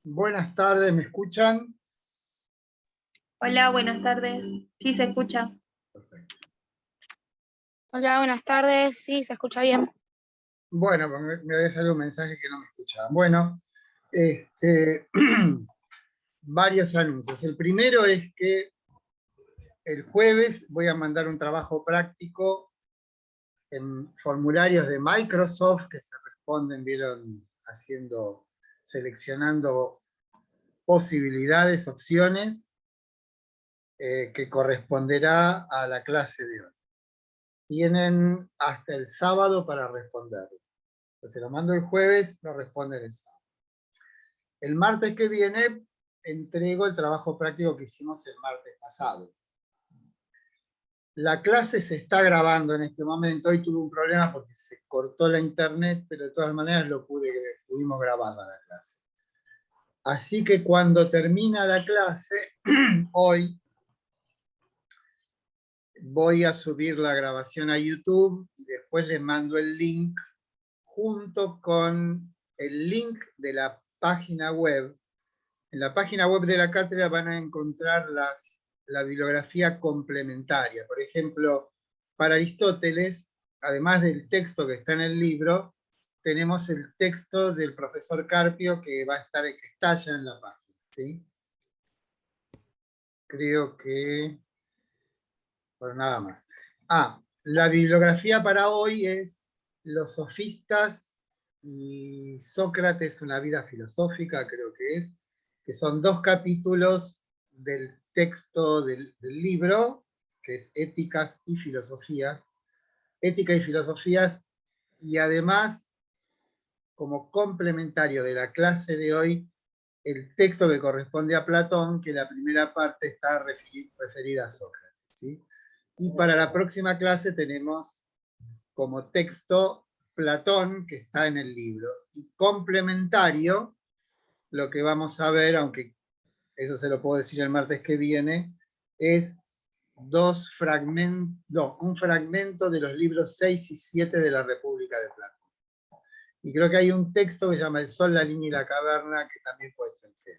Buenas tardes, ¿me escuchan? Hola, buenas tardes. Sí, se escucha. Perfecto. Hola, buenas tardes. Sí, se escucha bien. Bueno, me había salido un mensaje que no me escuchaban. Bueno, varios anuncios. El primero es que el jueves voy a mandar un trabajo práctico en formularios de Microsoft que se responden, vieron, seleccionando posibilidades, opciones, que corresponderá a la clase de hoy. Tienen hasta el sábado para responderlo. Se lo mando el jueves, lo responden el sábado. El martes que viene entrego el trabajo práctico que hicimos el martes pasado. La clase se está grabando en este momento. Hoy tuve un problema porque se cortó la internet, pero de todas maneras pudimos grabar la clase. Así que cuando termina la clase, hoy voy a subir la grabación a YouTube y después les mando el link junto con el link de la página web. En la página web de la cátedra van a encontrar la bibliografía complementaria. Por ejemplo, para Aristóteles, además del texto que está en el libro, tenemos el texto del profesor Carpio que está ya en la página, ¿sí? Creo que... Bueno, nada más. La bibliografía para hoy es Los sofistas y Sócrates, una vida filosófica, creo que son 2 capítulos del texto del libro, que es Éticas y Filosofía. Ética y Filosofías, y además, como complementario de la clase de hoy, el texto que corresponde a Platón, que la primera parte está referida a Sócrates, ¿sí? Y para la próxima clase tenemos como texto Platón, que está en el libro, y complementario, lo que vamos a ver, aunque eso se lo puedo decir el martes que viene, es un fragmento de los libros 6 y 7 de la República de Platón. Y creo que hay un texto que se llama El Sol, la Línea y la Caverna, que también puede ser fe.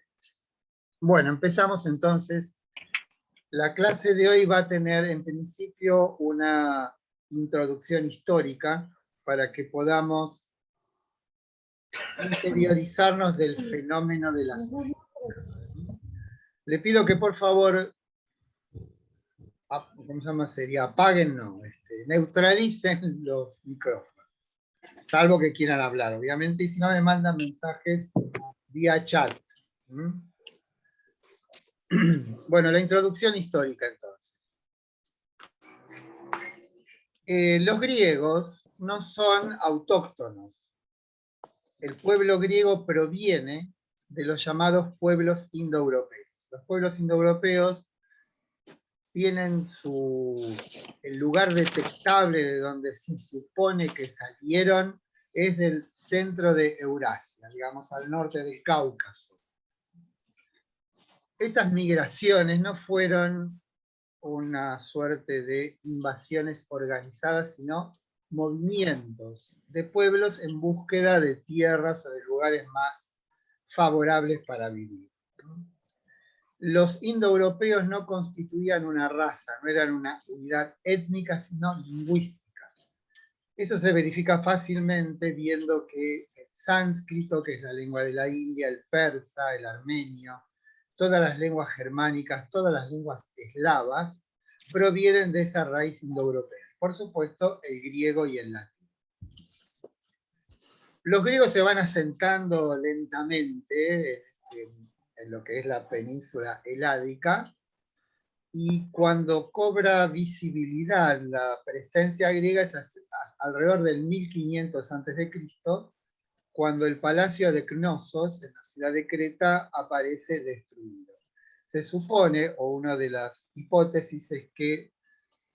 Bueno, empezamos entonces. La clase de hoy va a tener en principio una introducción histórica para que podamos interiorizarnos del fenómeno de la sofía. Le pido que por favor, ¿cómo se llama? Apaguen, no, neutralicen los micrófonos, salvo que quieran hablar, obviamente, y si no me mandan mensajes vía chat. Bueno, la introducción histórica entonces. Los griegos no son autóctonos. El pueblo griego proviene de los llamados pueblos indoeuropeos. Los pueblos indoeuropeos tienen el lugar detectable de donde se supone que salieron, es del centro de Eurasia, digamos al norte del Cáucaso. Esas migraciones no fueron una suerte de invasiones organizadas, sino movimientos de pueblos en búsqueda de tierras o de lugares más favorables para vivir. Los indoeuropeos no constituían una raza, no eran una unidad étnica, sino lingüística. Eso se verifica fácilmente viendo que el sánscrito, que es la lengua de la India, el persa, el armenio, todas las lenguas germánicas, todas las lenguas eslavas, provienen de esa raíz indoeuropea. Por supuesto, el griego y el latín. Los griegos se van asentando lentamente en lo que es la península heládica, y cuando cobra visibilidad la presencia griega es alrededor del 1500 a.C., cuando el palacio de Cnosos, en la ciudad de Creta, aparece destruido. Se supone, o una de las hipótesis es que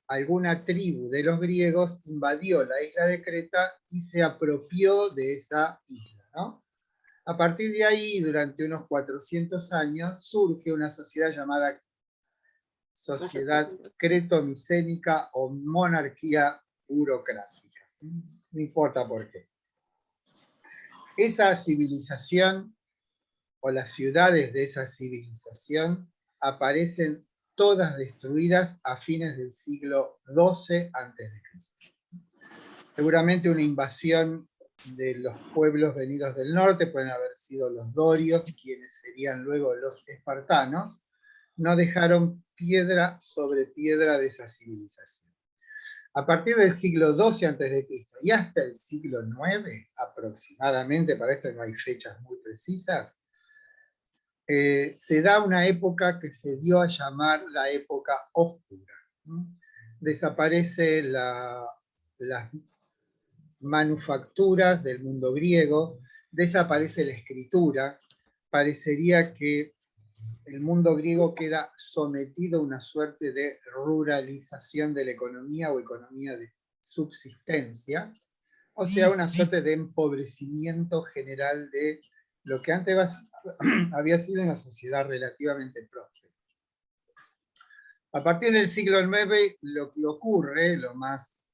alguna tribu de los griegos invadió la isla de Creta y se apropió de esa isla, ¿no? A partir de ahí, durante unos 400 años, surge una sociedad llamada sociedad creto-micénica o monarquía burocrática. No importa por qué. esa civilización o las ciudades de esa civilización aparecen todas destruidas a fines del siglo XII a.C. Seguramente una invasión de los pueblos venidos del norte, pueden haber sido los dorios, quienes serían luego los espartanos, no dejaron piedra sobre piedra de esa civilización. A partir del siglo XII a.C. y hasta el siglo IX, aproximadamente, para esto no hay fechas muy precisas, se da una época que se dio a llamar la época oscura. Desaparece las manufacturas del mundo griego, desaparece la escritura, parecería que el mundo griego queda sometido a una suerte de ruralización de la economía o economía de subsistencia, o sea, una suerte de empobrecimiento general de lo que antes había sido una sociedad relativamente próspera. A partir del siglo IX, lo que ocurre, lo más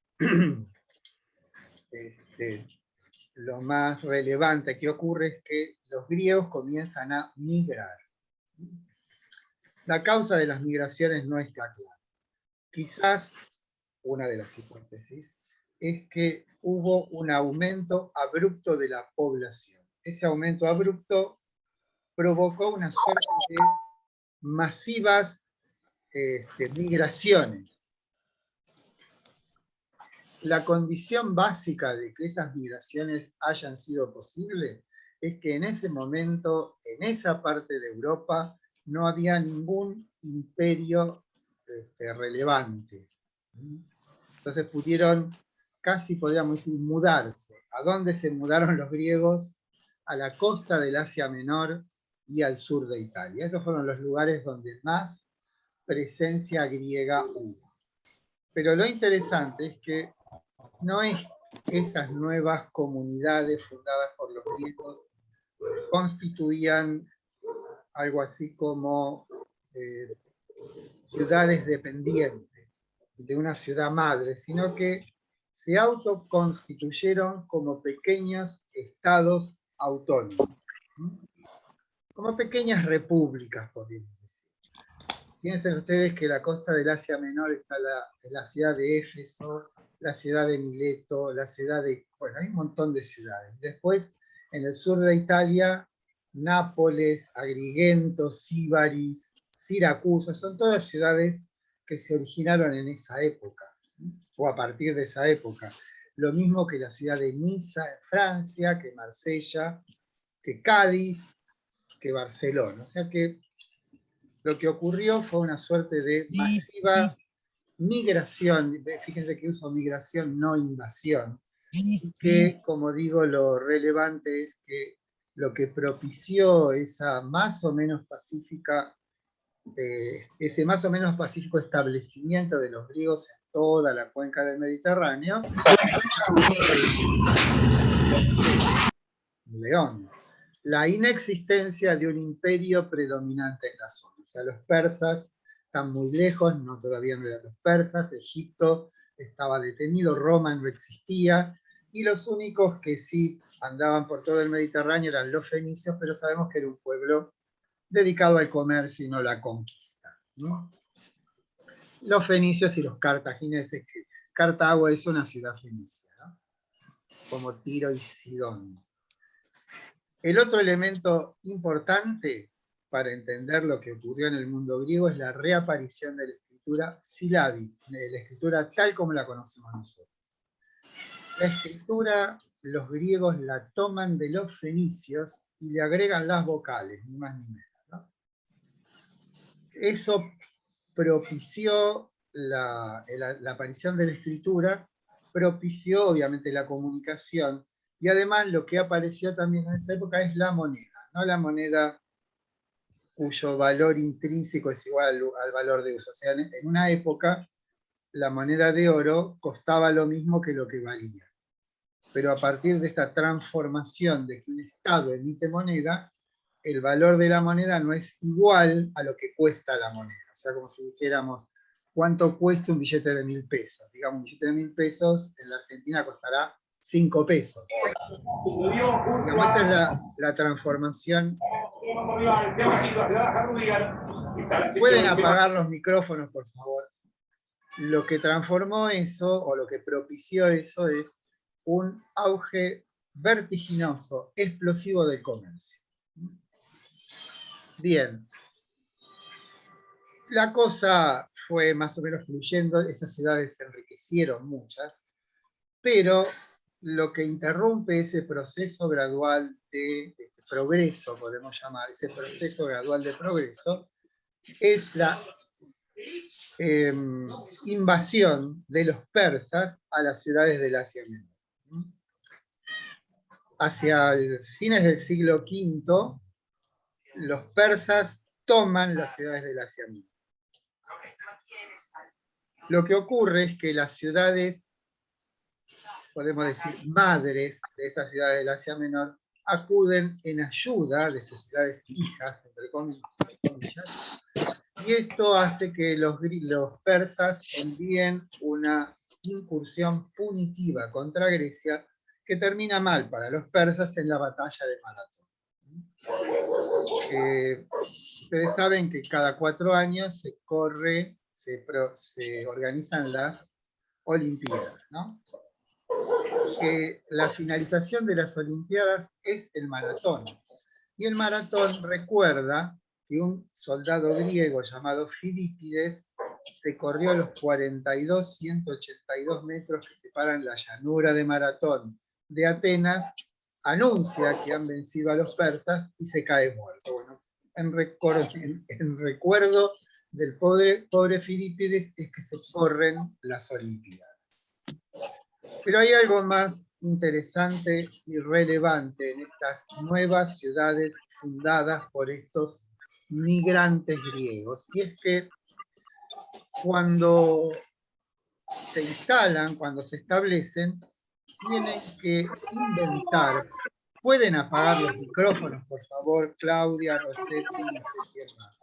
relevante que ocurre es que los griegos comienzan a migrar. La causa de las migraciones no está clara. Quizás, una de las hipótesis, es que hubo un aumento abrupto de la población. Ese aumento abrupto provocó una suerte de masivas migraciones. La condición básica de que esas migraciones hayan sido posibles es que en ese momento, en esa parte de Europa, no había ningún imperio relevante. Entonces pudieron, casi podríamos decir, mudarse. ¿A dónde se mudaron los griegos? A la costa del Asia Menor y al sur de Italia. Esos fueron los lugares donde más presencia griega hubo. Pero lo interesante es que no es que esas nuevas comunidades fundadas por los griegos constituían algo así como ciudades dependientes de una ciudad madre, sino que se autoconstituyeron como pequeños estados autónomos, como pequeñas repúblicas, podríamos decir. Piensen ustedes que la costa del Asia Menor está la ciudad de Éfeso, la ciudad de Mileto, la ciudad de... Bueno, hay un montón de ciudades. Después, en el sur de Italia, Nápoles, Agrigento, Síbaris, Siracusa, son todas ciudades que se originaron en esa época, o a partir de esa época. Lo mismo que la ciudad de Niza en Francia, que Marsella, que Cádiz, que Barcelona. O sea que lo que ocurrió fue una suerte de masiva migración, fíjense que uso migración, no invasión, y que, como digo, lo relevante es que lo que propició esa más o menos pacífica, ese más o menos pacífico establecimiento de los griegos en toda la cuenca del Mediterráneo, León, la inexistencia de un imperio predominante en la zona. O sea, los persas están muy lejos, no, todavía no eran los persas, Egipto estaba detenido, Roma no existía, y los únicos que sí andaban por todo el Mediterráneo eran los fenicios, pero sabemos que era un pueblo dedicado al comercio y no a la conquista, ¿no? Los fenicios y los cartagineses, que Cartago es una ciudad fenicia, ¿no? Como Tiro y Sidón. El otro elemento importante para entender lo que ocurrió en el mundo griego es la reaparición de la escritura silábica, de la escritura tal como la conocemos nosotros. La escritura, los griegos la toman de los fenicios y le agregan las vocales, ni más ni menos, ¿no? Eso propició la aparición de la escritura, propició obviamente la comunicación, y además lo que apareció también en esa época es la moneda, no la moneda cuyo valor intrínseco es igual al valor de uso. O sea, en una época la moneda de oro costaba lo mismo que lo que valía. Pero a partir de esta transformación de que un Estado emite moneda, el valor de la moneda no es igual a lo que cuesta la moneda. O sea, como si dijéramos, ¿cuánto cuesta un billete de 1.000 pesos? Digamos, un billete de 1.000 pesos en la Argentina costará 5 pesos. Digamos, esa es la transformación. ¿Pueden apagar los micrófonos, por favor? Lo que transformó eso, o lo que propició eso, es un auge vertiginoso, explosivo del comercio. Bien. La cosa fue más o menos fluyendo, esas ciudades se enriquecieron muchas, pero lo que interrumpe ese proceso gradual de progreso, podemos llamar, ese proceso gradual de progreso, es la invasión de los persas a las ciudades del Asia Menor. Hacia fines del siglo V, los persas toman las ciudades del Asia Menor. Lo que ocurre es que las ciudades, podemos decir, madres de esas ciudades del Asia Menor, acuden en ayuda de sus ciudades hijas, entre comillas, y esto hace que los persas envíen una incursión punitiva contra Grecia que termina mal para los persas en la batalla de Maratón. Ustedes saben que cada 4 años se organizan las Olimpiadas, ¿no? La finalización de las Olimpiadas es el maratón. Y el maratón recuerda que un soldado griego llamado Filipides recorrió los 182 metros que separan la llanura de Maratón de Atenas, anuncia que han vencido a los persas y se cae muerto. Bueno, en recuerdo del pobre Filipides es que se corren las Olimpiadas. Pero hay algo más interesante y relevante en estas nuevas ciudades fundadas por estos migrantes griegos, y es que cuando se instalan, cuando se establecen, tienen que inventar. ¿Pueden apagar los micrófonos, por favor, Claudia, Rossetti, no sé quién más?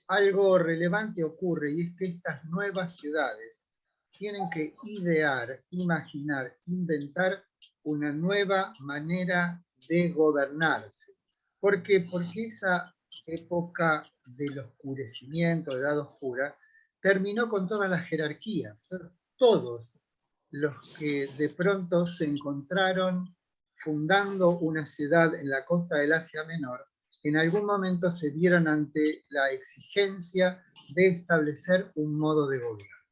Algo relevante ocurre, y es que estas nuevas ciudades tienen que idear, imaginar, inventar una nueva manera de gobernarse. ¿Por qué? Porque esa época del oscurecimiento, de edad oscura, terminó con todas las jerarquías. Todos los que de pronto se encontraron fundando una ciudad en la costa del Asia Menor, en algún momento se vieron ante la exigencia de establecer un modo de gobierno.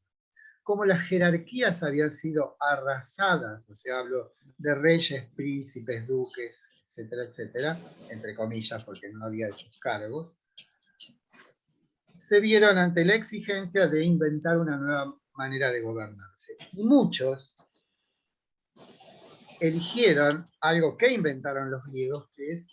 Como las jerarquías habían sido arrasadas, o sea, hablo de reyes, príncipes, duques, etcétera, etcétera, entre comillas, porque no había esos cargos, se vieron ante la exigencia de inventar una nueva manera de gobernarse. Y muchos eligieron algo que inventaron los griegos, que es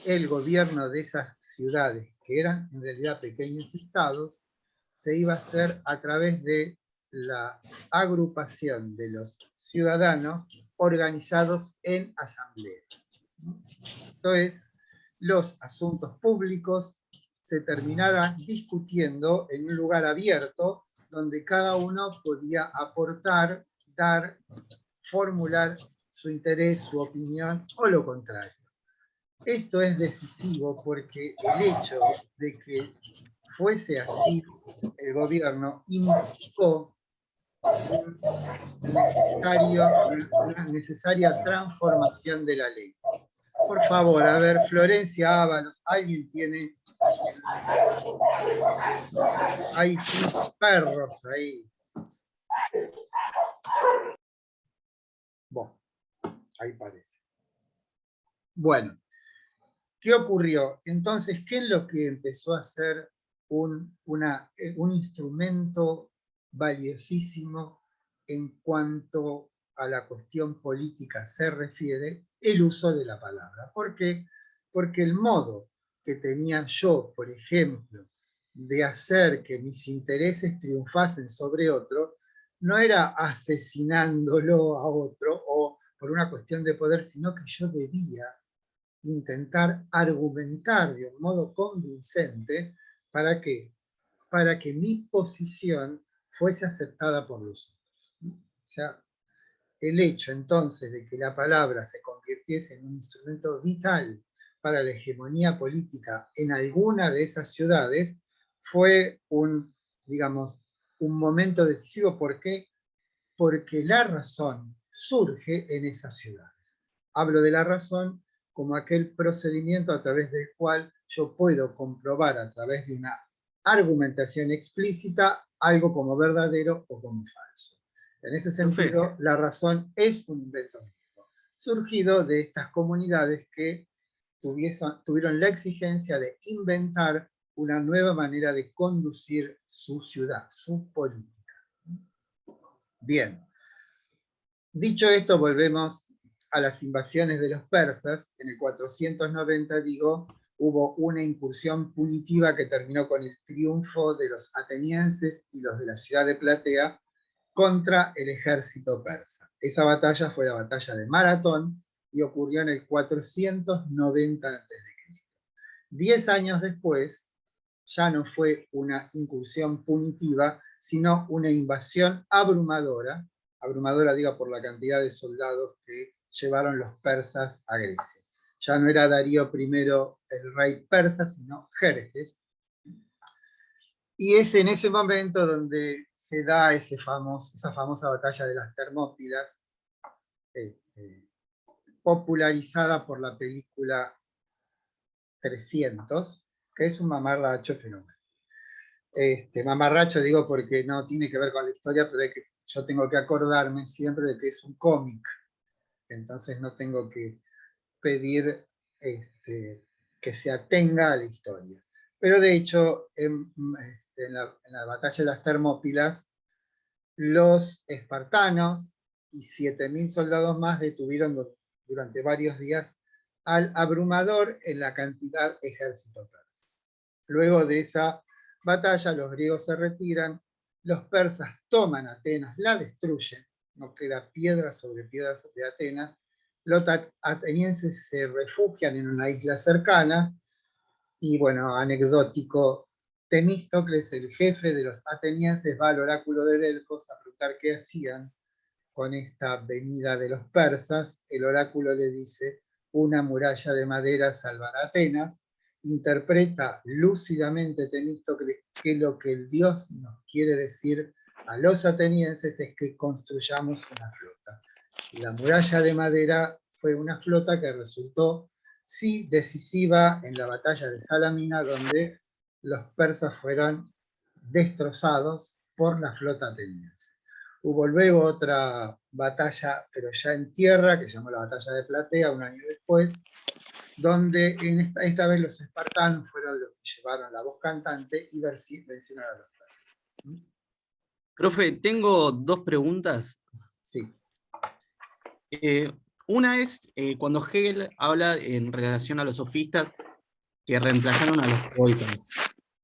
el gobierno de esas ciudades, que eran en realidad pequeños estados, se iba a hacer a través de la agrupación de los ciudadanos organizados en asambleas. Entonces, los asuntos públicos se terminaban discutiendo en un lugar abierto, donde cada uno podía aportar, dar, formular su interés, su opinión, o lo contrario. Esto es decisivo porque el hecho de que fuese así, el gobierno implicó una necesaria transformación de la ley. Por favor, a ver, Florencia Ábalos, ¿alguien tiene? Hay 5 perros ahí. Bueno, ahí parece. Bueno, ¿qué ocurrió? Entonces, ¿qué es lo que empezó a ser un instrumento valiosísimo en cuanto a la cuestión política se refiere? El uso de la palabra. ¿Por qué? Porque el modo que tenía yo, por ejemplo, de hacer que mis intereses triunfasen sobre otro, no era asesinándolo a otro o por una cuestión de poder, sino que yo debía intentar argumentar de un modo convincente para que mi posición fuese aceptada por los otros. sea, el hecho entonces de que la palabra se convirtiese en un instrumento vital para la hegemonía política en alguna de esas ciudades fue digamos, un momento decisivo. ¿Por qué? Porque la razón surge en esas ciudades. Hablo de la razón como aquel procedimiento a través del cual yo puedo comprobar a través de una argumentación explícita algo como verdadero o como falso. En ese sentido, la razón es un invento griego, surgido de estas comunidades que tuvieron la exigencia de inventar una nueva manera de conducir su ciudad, su política. Bien. Dicho esto, volvemos a las invasiones de los persas. En el 490, digo, hubo una incursión punitiva que terminó con el triunfo de los atenienses y los de la ciudad de Platea contra el ejército persa. Esa batalla fue la batalla de Maratón y ocurrió en el 490 a.C. 10 años después, ya no fue una incursión punitiva, sino una invasión abrumadora, digo por la cantidad de soldados que llevaron los persas a Grecia. Ya no era Darío I el rey persa, sino Jerjes. Y es en ese momento donde se da esa famosa batalla de las Termópilas, popularizada por la película 300, que es un mamarracho fenomenal. Mamarracho digo porque no tiene que ver con la historia, pero yo tengo que acordarme siempre de que es un cómic, entonces no tengo que pedir que se atenga a la historia. Pero de hecho, en la batalla de las Termópilas, los espartanos y 7.000 soldados más detuvieron durante varios días al abrumador en la cantidad ejército persa. Luego de esa batalla, los griegos se retiran, los persas toman Atenas, la destruyen, no queda piedra sobre piedras de Atenas, los atenienses se refugian en una isla cercana, y bueno, anecdótico, Temístocles, el jefe de los atenienses, va al oráculo de Delfos a preguntar qué hacían con esta venida de los persas. El oráculo le dice: una muralla de madera salvará a Atenas. Interpreta lúcidamente Temístocles que lo que el dios nos quiere decir a los atenienses es que construyamos una flota. La muralla de madera fue una flota que resultó, sí, decisiva en la batalla de Salamina, donde los persas fueron destrozados por la flota ateniense. Hubo luego otra batalla, pero ya en tierra, que se llamó la batalla de Platea, un año después, donde esta vez los espartanos fueron los que llevaron la voz cantante y vencieron a los persas. Profe, tengo dos preguntas. Sí. Una es cuando Hegel habla en relación a los sofistas que reemplazaron a los poetas.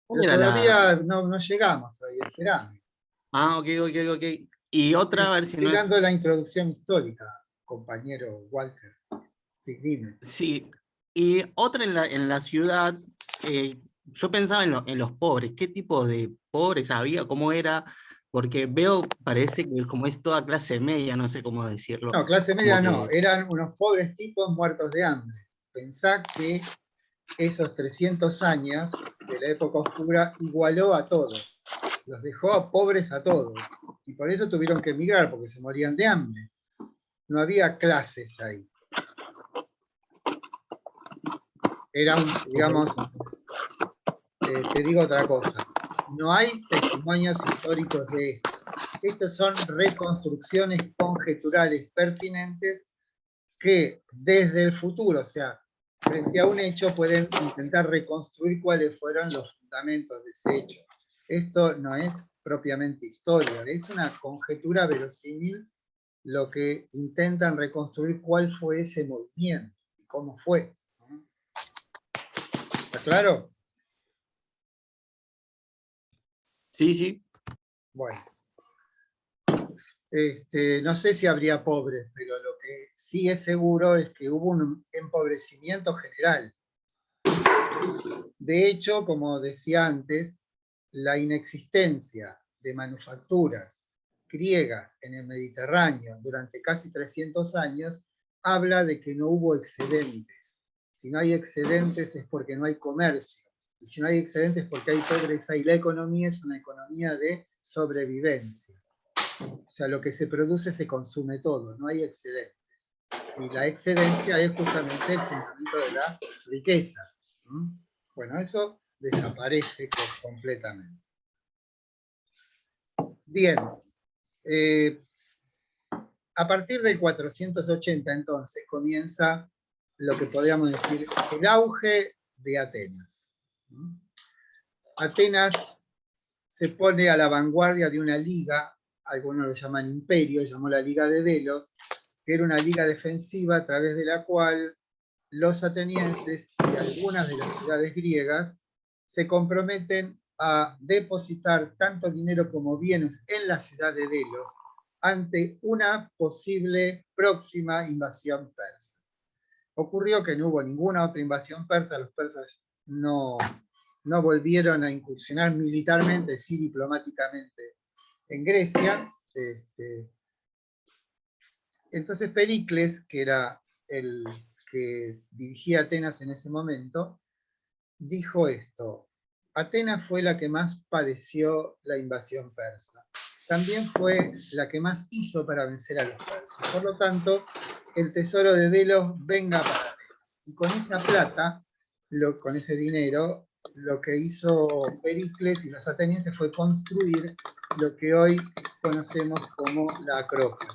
Pero todavía no llegamos, todavía esperamos. Ah, ok. Y otra, a ver si no es... Llegando a la introducción histórica, compañero Walter. Sí, dime. Sí, y otra en la ciudad, yo pensaba en los pobres, ¿qué tipo de pobres había? ¿Cómo era? Porque veo, parece que como es toda clase media, no sé cómo decirlo. No, clase media Como no, eran unos pobres tipos muertos de hambre. Pensá que esos 300 años de la época oscura igualó a todos, los dejó a pobres a todos, y por eso tuvieron que emigrar, porque se morían de hambre. No había clases ahí. Era digamos, te digo otra cosa, no hay testimonios históricos de esto. Estos son reconstrucciones conjeturales pertinentes que desde el futuro, o sea, frente a un hecho, pueden intentar reconstruir cuáles fueron los fundamentos de ese hecho. Esto no es propiamente historia, es una conjetura verosímil lo que intentan reconstruir cuál fue ese movimiento y cómo fue. ¿Está claro? Sí. Bueno. No sé si habría pobres, pero lo que sí es seguro es que hubo un empobrecimiento general. De hecho, como decía antes, la inexistencia de manufacturas griegas en el Mediterráneo durante casi 300 años, habla de que no hubo excedentes. Si no hay excedentes es porque no hay comercio. Y si no hay excedentes es porque hay pobreza, y la economía es una economía de sobrevivencia. O sea, lo que se produce se consume todo, no hay excedentes. Y la excedencia es justamente el fundamento de la riqueza. Bueno, eso desaparece completamente. Bien. A partir del 480, entonces, comienza lo que podríamos decir el auge de Atenas. Atenas se pone a la vanguardia de una liga, algunos lo llaman imperio, llamó la Liga de Delos, que era una liga defensiva a través de la cual los atenienses y algunas de las ciudades griegas se comprometen a depositar tanto dinero como bienes en la ciudad de Delos ante una posible próxima invasión persa. Ocurrió que no hubo ninguna otra invasión persa, los persas no volvieron a incursionar militarmente, sí diplomáticamente en Grecia. Entonces Pericles, que era el que dirigía Atenas en ese momento, dijo esto: Atenas fue la que más padeció la invasión persa. También fue la que más hizo para vencer a los persas. Por lo tanto, el tesoro de Delos venga para Atenas. Y con esa plata, con ese dinero, lo que hizo Pericles y los atenienses fue construir lo que hoy conocemos como la Acrópolis.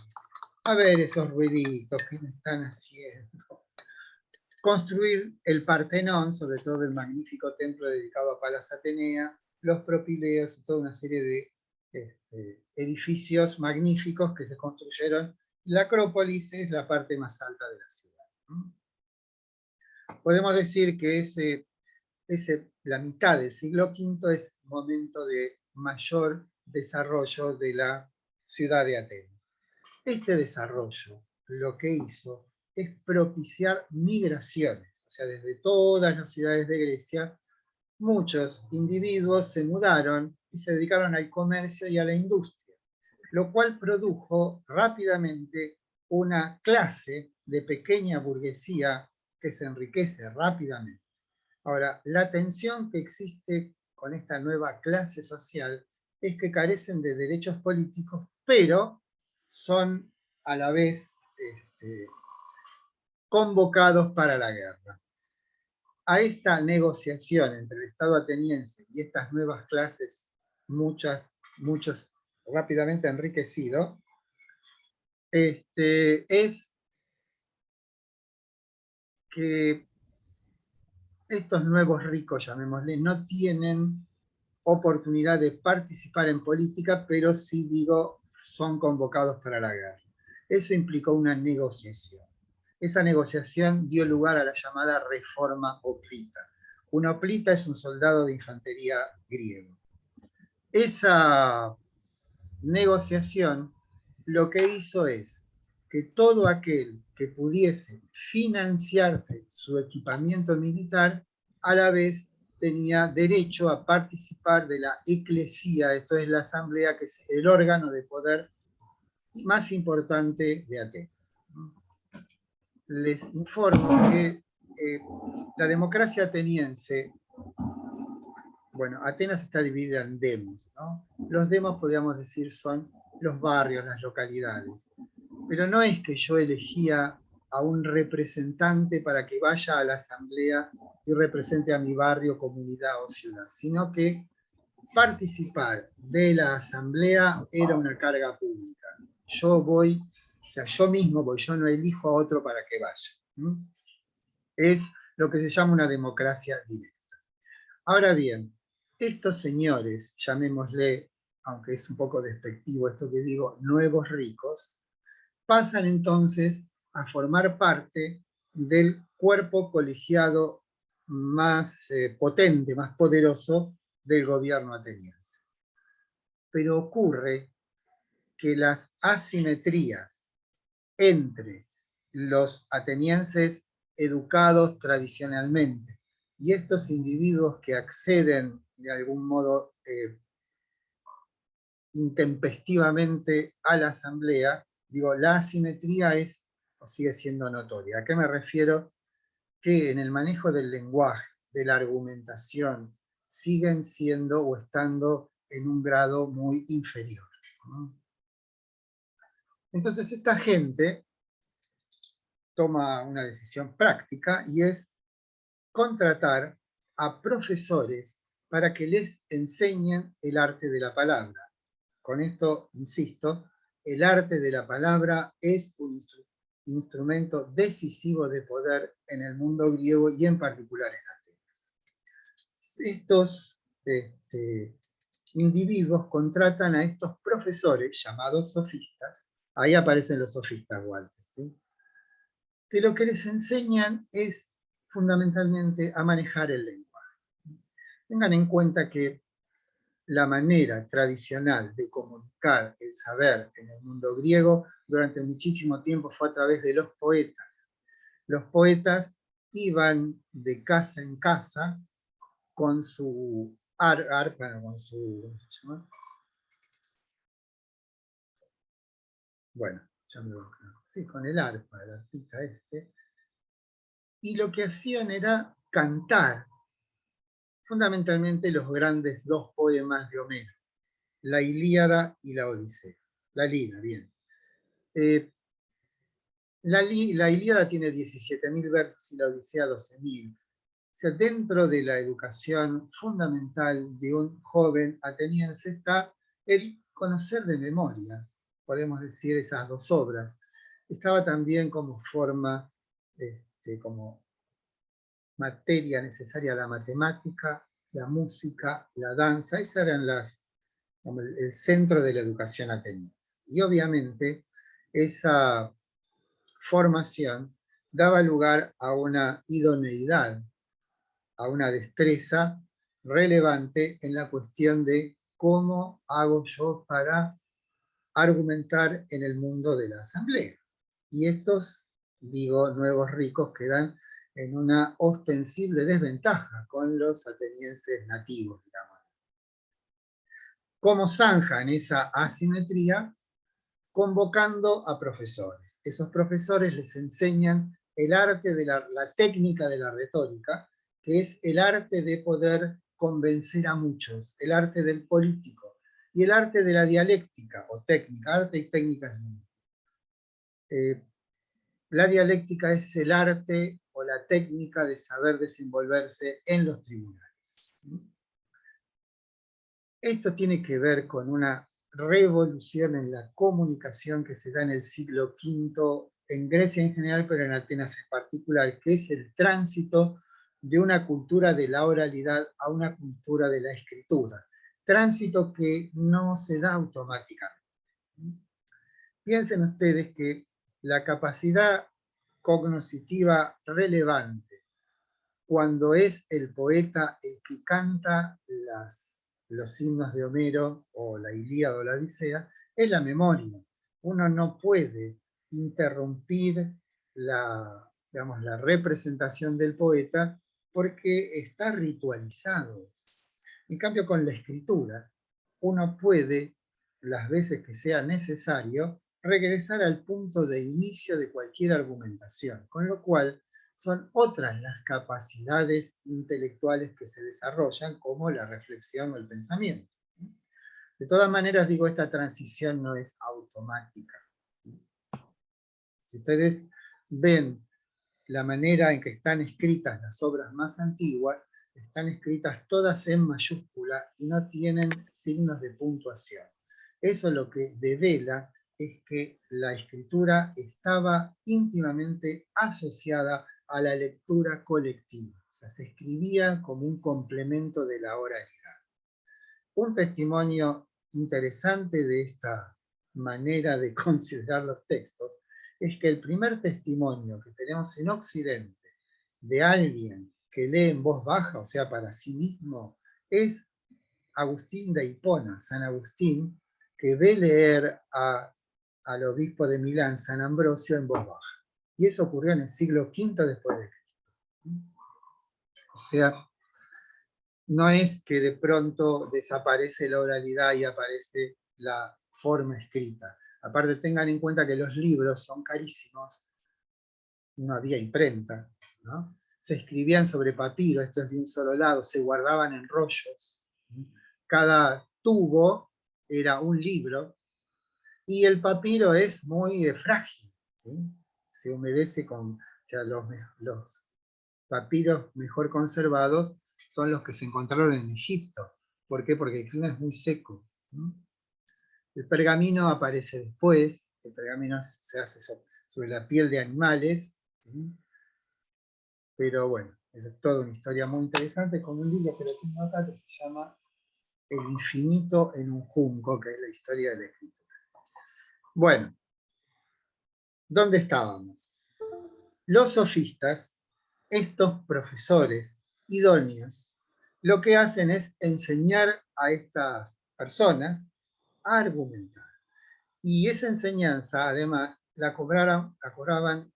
A ver esos ruiditos que me están haciendo. Construir el Partenón, sobre todo el magnífico templo dedicado a Palas Atenea, los Propileos y toda una serie de edificios magníficos que se construyeron. La Acrópolis es la parte más alta de la ciudad. Podemos decir que la mitad del siglo V es el momento de mayor desarrollo de la ciudad de Atenas. Este desarrollo lo que hizo es propiciar migraciones, o sea, desde todas las ciudades de Grecia, muchos individuos se mudaron y se dedicaron al comercio y a la industria, lo cual produjo rápidamente una clase de pequeña burguesía que se enriquece rápidamente. Ahora, la tensión que existe con esta nueva clase social es que carecen de derechos políticos, pero son a la vez convocados para la guerra. A esta negociación entre el Estado ateniense y estas nuevas clases, muchos rápidamente enriquecidos, es que estos nuevos ricos, llamémosle, no tienen oportunidad de participar en política, pero sí, digo, son convocados para la guerra. Eso implicó una negociación. Esa negociación dio lugar a la llamada reforma hoplita. Un hoplita es un soldado de infantería griego. Esa negociación lo que hizo es que todo aquel que pudiese financiarse su equipamiento militar, a la vez tenía derecho a participar de la eclesía, esto es la asamblea, que es el órgano de poder más importante de Atenas. Les informo que la democracia ateniense, bueno, Atenas está dividida en demos, ¿no? Los demos, podríamos decir, son los barrios, las localidades. Pero no es que yo elegía a un representante para que vaya a la asamblea y represente a mi barrio, comunidad o ciudad, sino que participar de la asamblea era una carga pública. Yo voy, o sea, yo mismo voy, yo no elijo a otro para que vaya. Es lo que se llama una democracia directa. Ahora bien, estos señores, llamémosle, aunque es un poco despectivo esto que digo, nuevos ricos, pasan entonces a formar parte del cuerpo colegiado más potente, más poderoso del gobierno ateniense. Pero ocurre que las asimetrías entre los atenienses educados tradicionalmente y estos individuos que acceden de algún modo intempestivamente a la asamblea, digo, la asimetría es o sigue siendo notoria. ¿A qué me refiero? Que en el manejo del lenguaje, de la argumentación, siguen siendo o estando en un grado muy inferior, ¿no? Entonces esta gente toma una decisión práctica y es contratar a profesores para que les enseñen el arte de la palabra. Con esto, insisto, el arte de la palabra es un instrumento decisivo de poder en el mundo griego y en particular en Atenas. Estos individuos contratan a estos profesores llamados sofistas, ahí aparecen los sofistas, Walter, ¿sí? Que lo que les enseñan es fundamentalmente a manejar el lenguaje. Tengan en cuenta que la manera tradicional de comunicar el saber en el mundo griego durante muchísimo tiempo fue a través de los poetas. Los poetas iban de casa en casa con su arpa, con su... ¿cómo se llama? Bueno, ya me lo creo. Sí, con el arpa, el arpita este. Y lo que hacían era cantar fundamentalmente los grandes dos poemas de Homero, la Ilíada y la Odisea. La Lina, bien. La Ilíada tiene 17.000 versos y la Odisea 12.000. O sea, dentro de la educación fundamental de un joven ateniense está el conocer de memoria, podemos decir, esas dos obras. Estaba también como forma, como materia necesaria la matemática, la música, la danza, esas eran como el centro de la educación ateniense. Y obviamente esa formación daba lugar a una idoneidad, a una destreza relevante en la cuestión de cómo hago yo para argumentar en el mundo de la asamblea. Y estos, digo, nuevos ricos quedan en una ostensible desventaja con los atenienses nativos, digamos. ¿Cómo zanjan esa asimetría? Convocando a profesores. Esos profesores les enseñan el arte de la técnica de la retórica, que es el arte de poder convencer a muchos, el arte del político, y el arte de la dialéctica o técnica, arte y técnica es lo mismo. La dialéctica es el arte o la técnica de saber desenvolverse en los tribunales. Esto tiene que ver con una revolución en la comunicación que se da en el siglo V, en Grecia en general, pero en Atenas en particular, que es el tránsito de una cultura de la oralidad a una cultura de la escritura. Tránsito que no se da automáticamente. Piensen ustedes que la capacidad cognoscitiva relevante, cuando es el poeta el que canta los himnos de Homero, o la Ilíada o la Odisea, es la memoria. Uno no puede interrumpir digamos, la representación del poeta porque está ritualizado. En cambio, con la escritura, uno puede, las veces que sea necesario, regresar al punto de inicio de cualquier argumentación, con lo cual son otras las capacidades intelectuales que se desarrollan, como la reflexión o el pensamiento. De todas maneras, digo, esta transición no es automática. Si ustedes ven la manera en que están escritas las obras más antiguas, están escritas todas en mayúscula y no tienen signos de puntuación. Eso lo que devela es que la escritura estaba íntimamente asociada a la lectura colectiva. O sea, se escribía como un complemento de la oralidad. Un testimonio interesante de esta manera de considerar los textos es que el primer testimonio que tenemos en Occidente de alguien que lee en voz baja, o sea, para sí mismo, es Agustín de Hipona, San Agustín, que ve leer al obispo de Milán, San Ambrosio, en voz baja. Y eso ocurrió en el siglo V después de Cristo. O sea, no es que de pronto desaparece la oralidad y aparece la forma escrita. Aparte tengan en cuenta que los libros son carísimos, no había imprenta, ¿no? Se escribían sobre papiro, esto es de un solo lado, se guardaban en rollos. Cada tubo era un libro, y el papiro es muy frágil, ¿sí? Se humedece con, o sea, los papiros mejor conservados son los que se encontraron en Egipto. ¿Por qué? Porque el clima es muy seco. El pergamino aparece después, el pergamino se hace sobre la piel de animales, ¿sí? Pero bueno, es toda una historia muy interesante, con un libro que lo tengo acá que se llama El infinito en un junco, que es la historia de la escritura. Bueno, ¿dónde estábamos? Los sofistas, estos profesores idóneos, lo que hacen es enseñar a estas personas a argumentar. Y esa enseñanza, además, la cobraban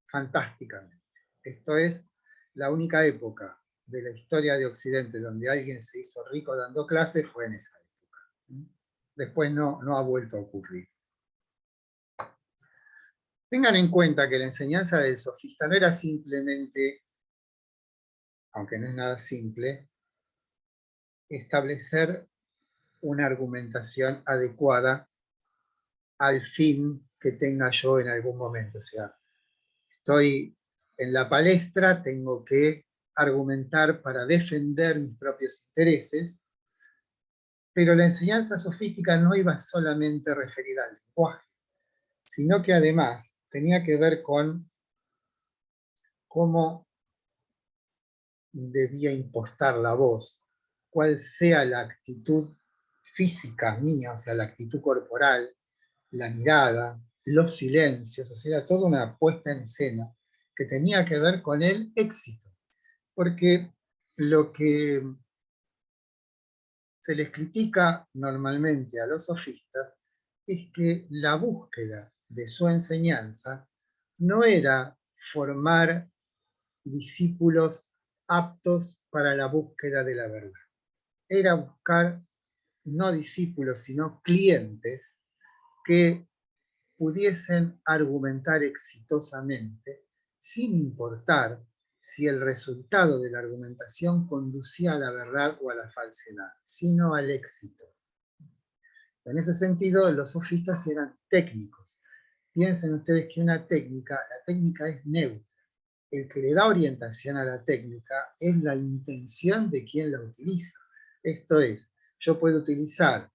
fantásticamente. Esto es la única época de la historia de Occidente donde alguien se hizo rico dando clases, fue en esa época. Después no ha vuelto a ocurrir. Tengan en cuenta que la enseñanza del sofista no era simplemente, aunque no es nada simple, establecer una argumentación adecuada al fin que tenga yo en algún momento. O sea, estoy en la palestra, tengo que argumentar para defender mis propios intereses, pero la enseñanza sofística no iba solamente referida al lenguaje, sino que además tenía que ver con cómo debía impostar la voz, cuál sea la actitud física mía, o sea, la actitud corporal, la mirada, los silencios, o sea, era toda una puesta en escena que tenía que ver con el éxito. Porque lo que se les critica normalmente a los sofistas es que la búsqueda de su enseñanza no era formar discípulos aptos para la búsqueda de la verdad. Era buscar no discípulos, sino clientes que pudiesen argumentar exitosamente, sin importar si el resultado de la argumentación conducía a la verdad o a la falsedad, sino al éxito. En ese sentido, los sofistas eran técnicos. Piensen ustedes que la técnica es neutra. El que le da orientación a la técnica es la intención de quien la utiliza. Esto es, yo puedo utilizar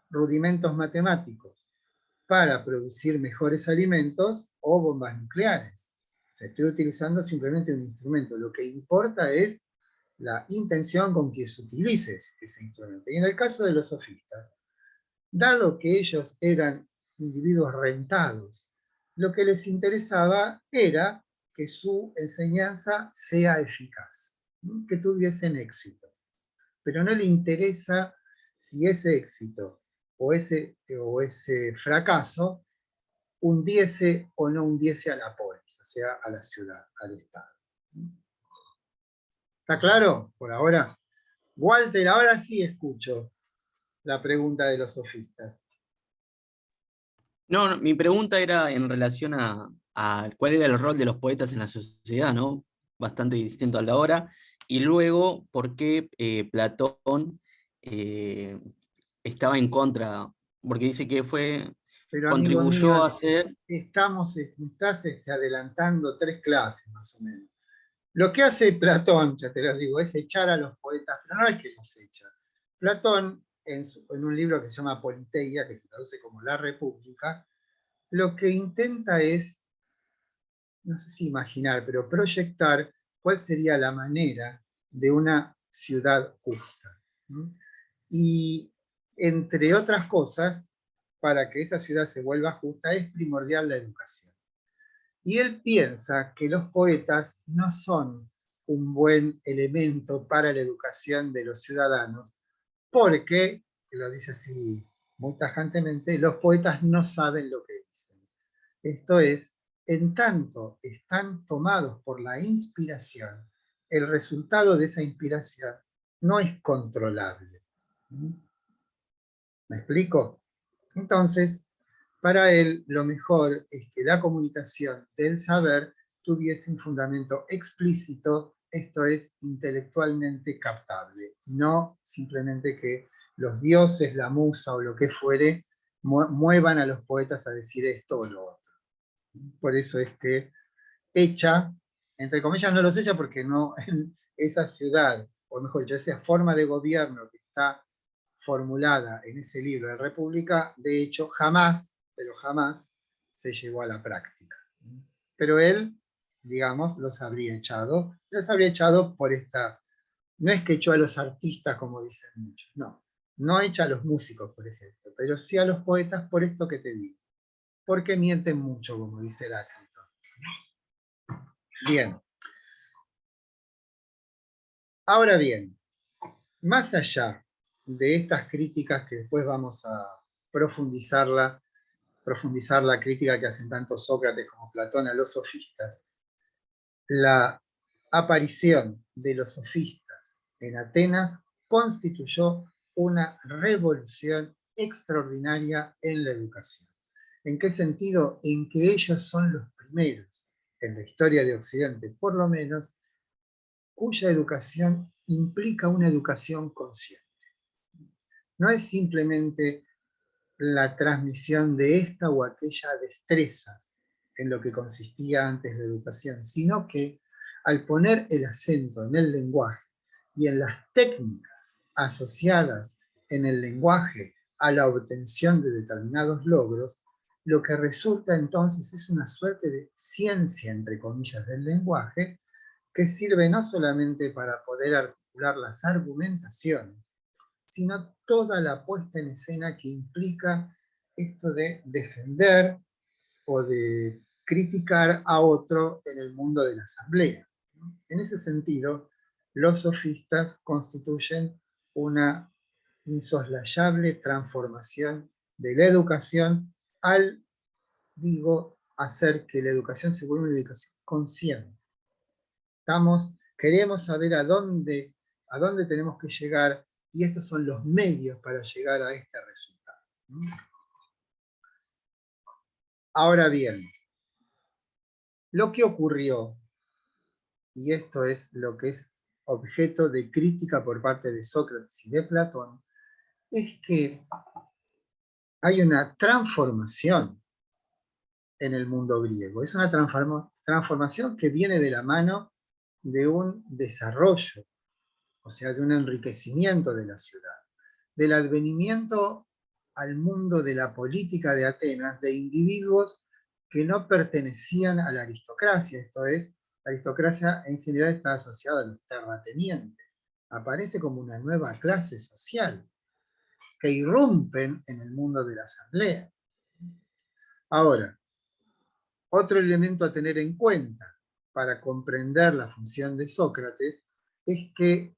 rudimentos matemáticos para producir mejores alimentos o bombas nucleares. O sea, estoy utilizando simplemente un instrumento. Lo que importa es la intención con que se utilice ese instrumento. Y en el caso de los sofistas, dado que ellos eran individuos rentados, lo que les interesaba era que su enseñanza sea eficaz, ¿no? Que tuviesen éxito. Pero no le interesa si ese éxito o ese fracaso hundiese o no hundiese a la polis, o sea, a la ciudad, al Estado. ¿Está claro? Por ahora. Walter, ahora sí escucho la pregunta de los sofistas. No, mi pregunta era en relación a cuál era el rol de los poetas en la sociedad, ¿no? Bastante distinto al de ahora. Y luego, ¿por qué Platón eh, estaba en contra? Porque dice que Pero amigo contribuyó mío, a hacer... estás adelantando 3 clases más o menos. Lo que hace Platón, ya te lo digo, es echar a los poetas, pero no es que los echa. Platón, en un libro que se llama Politeia, que se traduce como La República, lo que intenta es, no sé si imaginar, pero proyectar cuál sería la manera de una ciudad justa. ¿No? Y entre otras cosas, para que esa ciudad se vuelva justa, es primordial la educación. Y él piensa que los poetas no son un buen elemento para la educación de los ciudadanos, porque, lo dice así muy tajantemente, los poetas no saben lo que dicen. Esto es, en tanto están tomados por la inspiración, el resultado de esa inspiración no es controlable. ¿Me explico? Entonces, para él lo mejor es que la comunicación del saber tuviese un fundamento explícito, esto es, intelectualmente captable, y no simplemente que los dioses, la musa o lo que fuere, muevan a los poetas a decir esto o lo otro. Por eso es que echa, entre comillas no los echa porque no, en esa ciudad, o mejor dicho, esa forma de gobierno que está formulada en ese libro de República, de hecho jamás, pero jamás, se llevó a la práctica. Pero él, digamos, los habría echado por esta, no es que echó a los artistas como dicen muchos, no, no echa a los músicos, por ejemplo, pero sí a los poetas por esto que te digo, porque mienten mucho, como dice Heráclito. Bien. Ahora bien, más allá de estas críticas que después vamos a profundizar la crítica que hacen tanto Sócrates como Platón a los sofistas, la aparición de los sofistas en Atenas constituyó una revolución extraordinaria en la educación. ¿En qué sentido? En que ellos son los primeros, en la historia de Occidente por lo menos, cuya educación implica una educación consciente. No es simplemente la transmisión de esta o aquella destreza en lo que consistía antes la educación, sino que al poner el acento en el lenguaje y en las técnicas asociadas en el lenguaje a la obtención de determinados logros, lo que resulta entonces es una suerte de ciencia, entre comillas, del lenguaje, que sirve no solamente para poder articular las argumentaciones, sino toda la puesta en escena que implica esto de defender o de criticar a otro en el mundo de la asamblea. En ese sentido, los sofistas constituyen una insoslayable transformación de la educación al, digo, hacer que la educación se vuelva una educación consciente. Queremos saber a dónde tenemos que llegar y estos son los medios para llegar a este resultado. Ahora bien, lo que ocurrió, y esto es lo que es objeto de crítica por parte de Sócrates y de Platón, es que hay una transformación en el mundo griego. Es una transformación que viene de la mano de un desarrollo, o sea, de un enriquecimiento de la ciudad, del advenimiento al mundo de la política de Atenas de individuos que no pertenecían a la aristocracia, esto es, la aristocracia en general está asociada a los terratenientes, aparece como una nueva clase social que irrumpen en el mundo de la asamblea. Ahora, otro elemento a tener en cuenta para comprender la función de Sócrates es que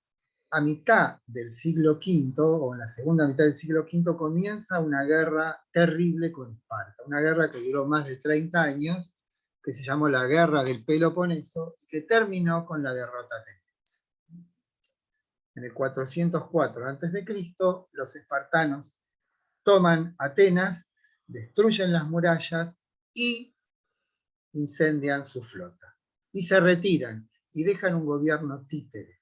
a mitad del siglo V, o en la segunda mitad del siglo V, comienza una guerra terrible con Esparta, una guerra que duró más de 30 años, que se llamó la Guerra del Peloponeso, que terminó con la derrota ateniense. En el 404 a.C., los espartanos toman Atenas, destruyen las murallas y incendian su flota. Y se retiran y dejan un gobierno títere.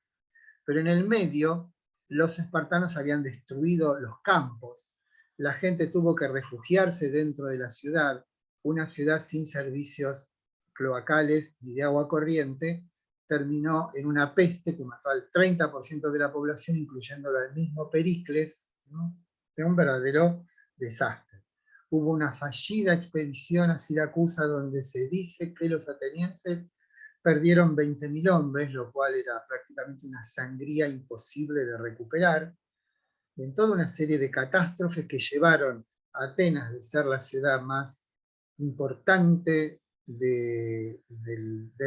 Pero en el medio, los espartanos habían destruido los campos, la gente tuvo que refugiarse dentro de la ciudad, una ciudad sin servicios cloacales ni de agua corriente, terminó en una peste que mató al 30% de la población, incluyéndolo al mismo Pericles, ¿no? Fue un verdadero desastre. Hubo una fallida expedición a Siracusa donde se dice que los atenienses perdieron 20.000 hombres, lo cual era prácticamente una sangría imposible de recuperar, en toda una serie de catástrofes que llevaron a Atenas de ser la ciudad más importante del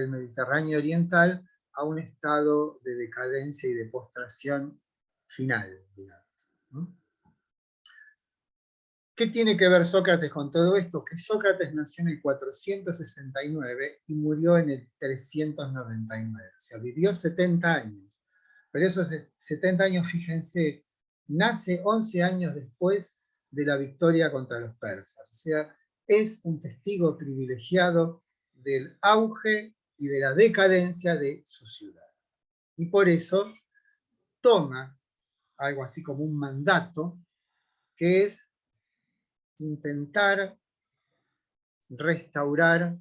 Mediterráneo oriental a un estado de decadencia y de postración final, digamos, ¿no? ¿Qué tiene que ver Sócrates con todo esto? Que Sócrates nació en el 469 y murió en el 399. O sea, vivió 70 años. Pero esos 70 años, fíjense, nace 11 años después de la victoria contra los persas. O sea, es un testigo privilegiado del auge y de la decadencia de su ciudad. Y por eso toma algo así como un mandato, que es intentar restaurar,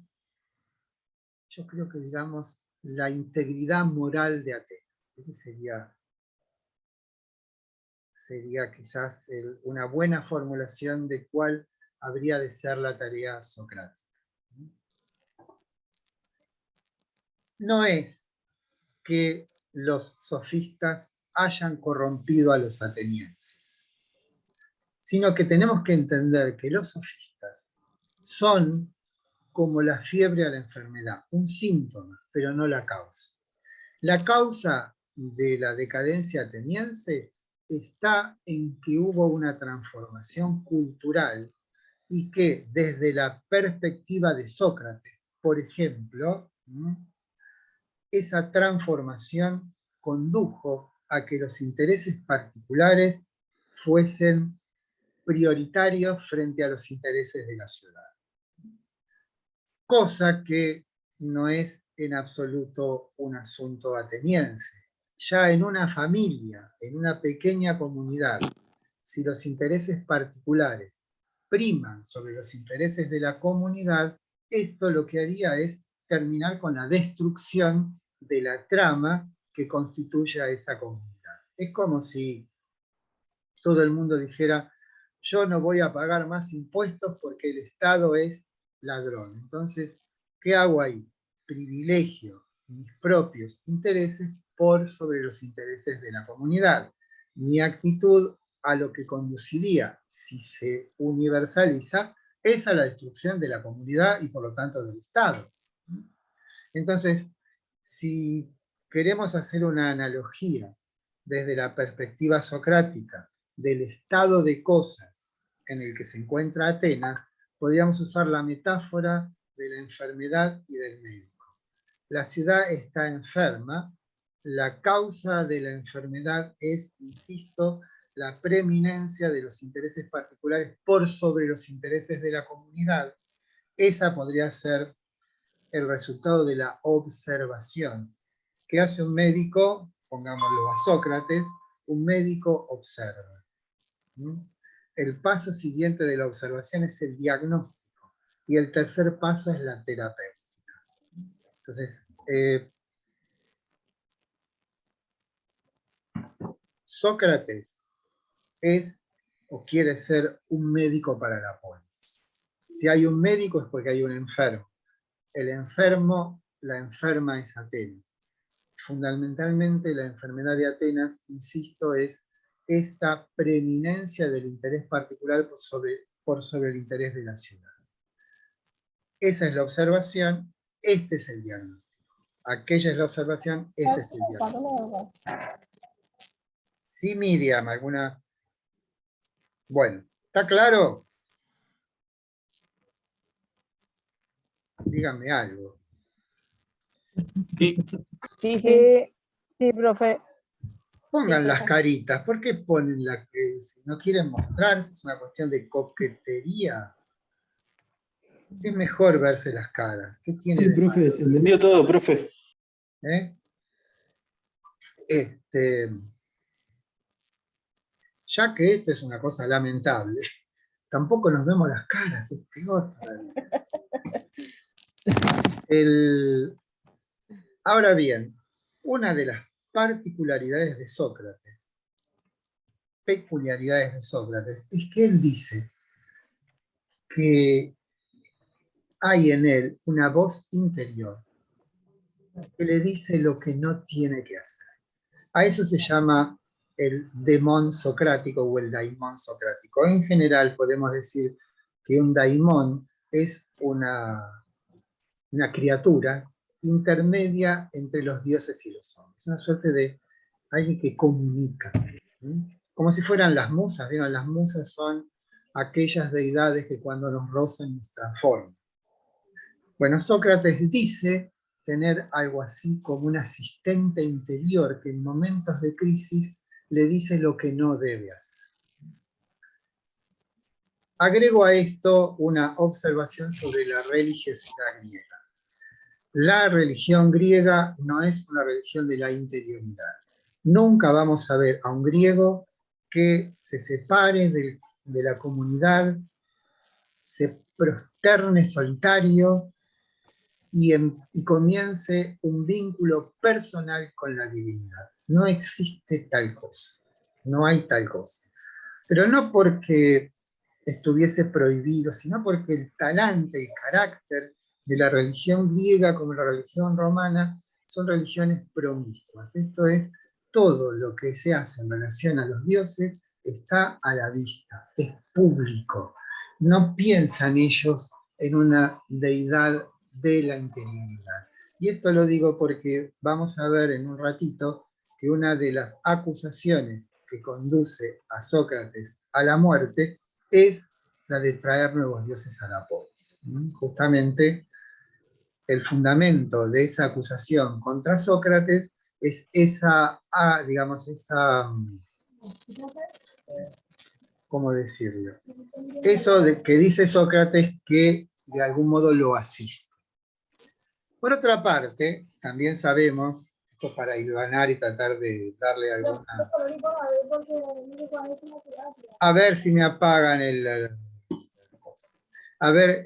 yo creo que digamos, la integridad moral de Atenas. Ese sería quizás una buena formulación de cuál habría de ser la tarea socrática. No es que los sofistas hayan corrompido a los atenienses, sino que tenemos que entender que los sofistas son como la fiebre a la enfermedad, un síntoma, pero no la causa. La causa de la decadencia ateniense está en que hubo una transformación cultural y que desde la perspectiva de Sócrates, por ejemplo, esa transformación condujo a que los intereses particulares fuesen prioritarios frente a los intereses de la ciudad. Cosa que no es en absoluto un asunto ateniense. Ya en una familia, en una pequeña comunidad, si los intereses particulares priman sobre los intereses de la comunidad, esto lo que haría es terminar con la destrucción de la trama que constituye a esa comunidad. Es como si todo el mundo dijera, yo no voy a pagar más impuestos porque el Estado es ladrón. Entonces, ¿qué hago ahí? Privilegio mis propios intereses por sobre los intereses de la comunidad. Mi actitud a lo que conduciría, si se universaliza, es a la destrucción de la comunidad y por lo tanto del Estado. Entonces, si queremos hacer una analogía desde la perspectiva socrática del estado de cosas en el que se encuentra Atenas, podríamos usar la metáfora de la enfermedad y del médico. La ciudad está enferma, la causa de la enfermedad es, insisto, la preeminencia de los intereses particulares por sobre los intereses de la comunidad. Esa podría ser el resultado de la observación. ¿Qué hace un médico? Pongámoslo a Sócrates, un médico observa. El paso siguiente de la observación es el diagnóstico y el tercer paso es la terapéutica. Entonces, Sócrates es o quiere ser un médico para la polis. Si hay un médico es porque hay un enfermo. El enfermo, la enferma es Atenas. Fundamentalmente la enfermedad de Atenas, insisto, es esta preeminencia del interés particular por sobre el interés de la ciudad. Esa es la observación, este es el diagnóstico. Aquella es la observación, este es el diagnóstico. Sí, Miriam, alguna... Bueno, ¿está claro? Díganme algo. Sí. Sí, profe. Pongan Sí, las profe. caritas. ¿Por qué ponen la que si no quieren mostrarse? Es una cuestión de coquetería. Si es mejor verse las caras. ¿Qué tiene Sí, de malo? profe, se entendió todo, profe. Ya que esto es una cosa lamentable, tampoco nos vemos las caras, es peor todavía. Ahora bien, una de las particularidades de Sócrates, peculiaridades de Sócrates, es que él dice que hay en él una voz interior que le dice lo que no tiene que hacer. A eso se llama el demón socrático o el daimón socrático. En general podemos decir que un daimón es una criatura intermedia entre los dioses y los hombres. Una suerte de alguien que comunica. Como si fueran las musas. ¿Vieron? Las musas son aquellas deidades que cuando nos rozan nos transforman. Bueno, Sócrates dice tener algo así como un asistente interior que en momentos de crisis le dice lo que no debe hacer. Agrego a esto una observación sobre la religiosidad griega. La religión griega no es una religión de la interioridad. Nunca vamos a ver a un griego que se separe de la comunidad, se prosterne solitario y comience un vínculo personal con la divinidad. No existe tal cosa, no hay tal cosa. Pero no porque estuviese prohibido, sino porque el talante, el carácter de la religión griega como la religión romana son religiones promiscuas. Esto es, todo lo que se hace en relación a los dioses está a la vista, es público. No piensan ellos en una deidad de la interioridad. Y esto lo digo porque vamos a ver en un ratito que una de las acusaciones que conduce a Sócrates a la muerte es la de traer nuevos dioses a la polis. Justamente el fundamento de esa acusación contra Sócrates es esa, digamos, esa, ¿cómo decirlo? Eso de que dice Sócrates que de algún modo lo asiste. Por otra parte, también sabemos, esto para hilvanar y tratar de darle alguna... A ver si me apagan el... A ver,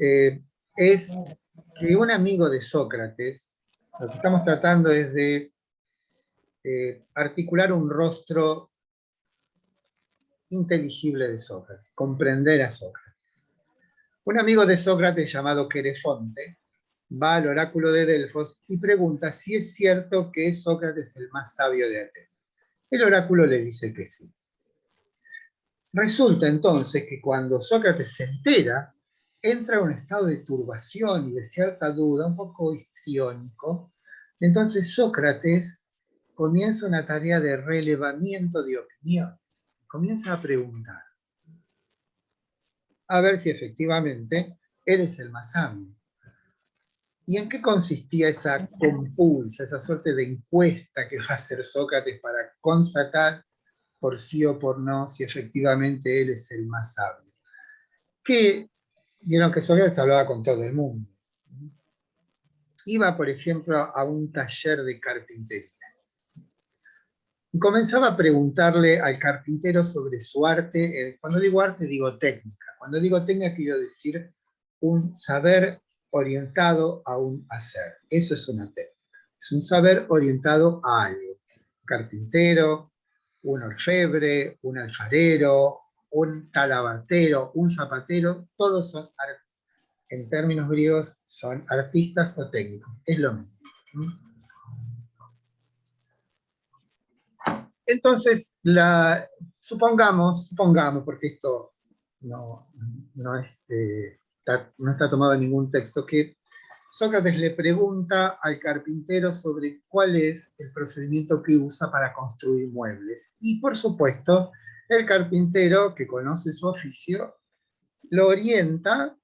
es que un amigo de Sócrates, lo que estamos tratando es de articular un rostro inteligible de Sócrates, comprender a Sócrates. Un amigo de Sócrates llamado Querefonte va al oráculo de Delfos y pregunta si es cierto que es Sócrates el más sabio de Atenas. El oráculo le dice que sí. Resulta entonces que cuando Sócrates se entera, entra en un estado de turbación y de cierta duda, un poco histriónico. Entonces Sócrates comienza una tarea de relevamiento de opiniones. Comienza a preguntar, a ver si efectivamente él es el más sabio. ¿Y en qué consistía esa compulsa, esa suerte de encuesta que va a hacer Sócrates para constatar por sí o por no si efectivamente él es el más sabio? Que vieron que Sócrates hablaba con todo el mundo. Iba, por ejemplo, a un taller de carpintería. Y comenzaba a preguntarle al carpintero sobre su arte. Cuando digo arte, digo técnica. Cuando digo técnica, quiero decir un saber orientado a un hacer. Eso es una técnica. Es un saber orientado a algo. Un carpintero, un orfebre, un alfarero, un talabartero, un zapatero, todos son, en términos griegos, son artistas o técnicos. Es lo mismo. Entonces, supongamos, porque esto no está tomado en ningún texto, que Sócrates le pregunta al carpintero sobre cuál es el procedimiento que usa para construir muebles. Y por supuesto, el carpintero, que conoce su oficio, lo orienta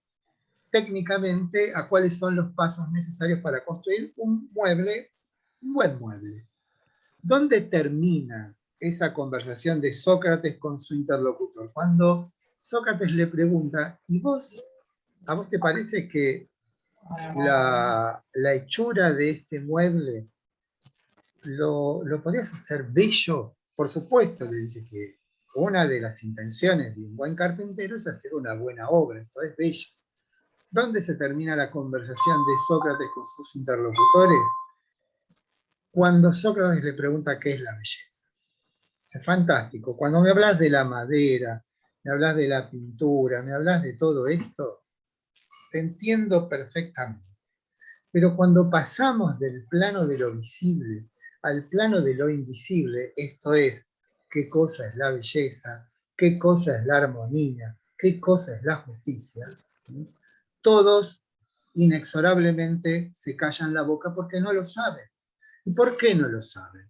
técnicamente a cuáles son los pasos necesarios para construir un mueble, un buen mueble. ¿Dónde termina esa conversación de Sócrates con su interlocutor? Cuando Sócrates le pregunta, ¿y vos, a vos te parece que la hechura de este mueble lo podrías hacer bello? Por supuesto, le dice que una de las intenciones de un buen carpintero es hacer una buena obra, esto es bello. ¿Dónde se termina la conversación de Sócrates con sus interlocutores? Cuando Sócrates le pregunta qué es la belleza. Es fantástico. Cuando me hablas de la madera, me hablas de la pintura, me hablas de todo esto, te entiendo perfectamente. Pero cuando pasamos del plano de lo visible al plano de lo invisible, esto es, qué cosa es la belleza, qué cosa es la armonía, qué cosa es la justicia, todos inexorablemente se callan la boca porque no lo saben. ¿Y por qué no lo saben?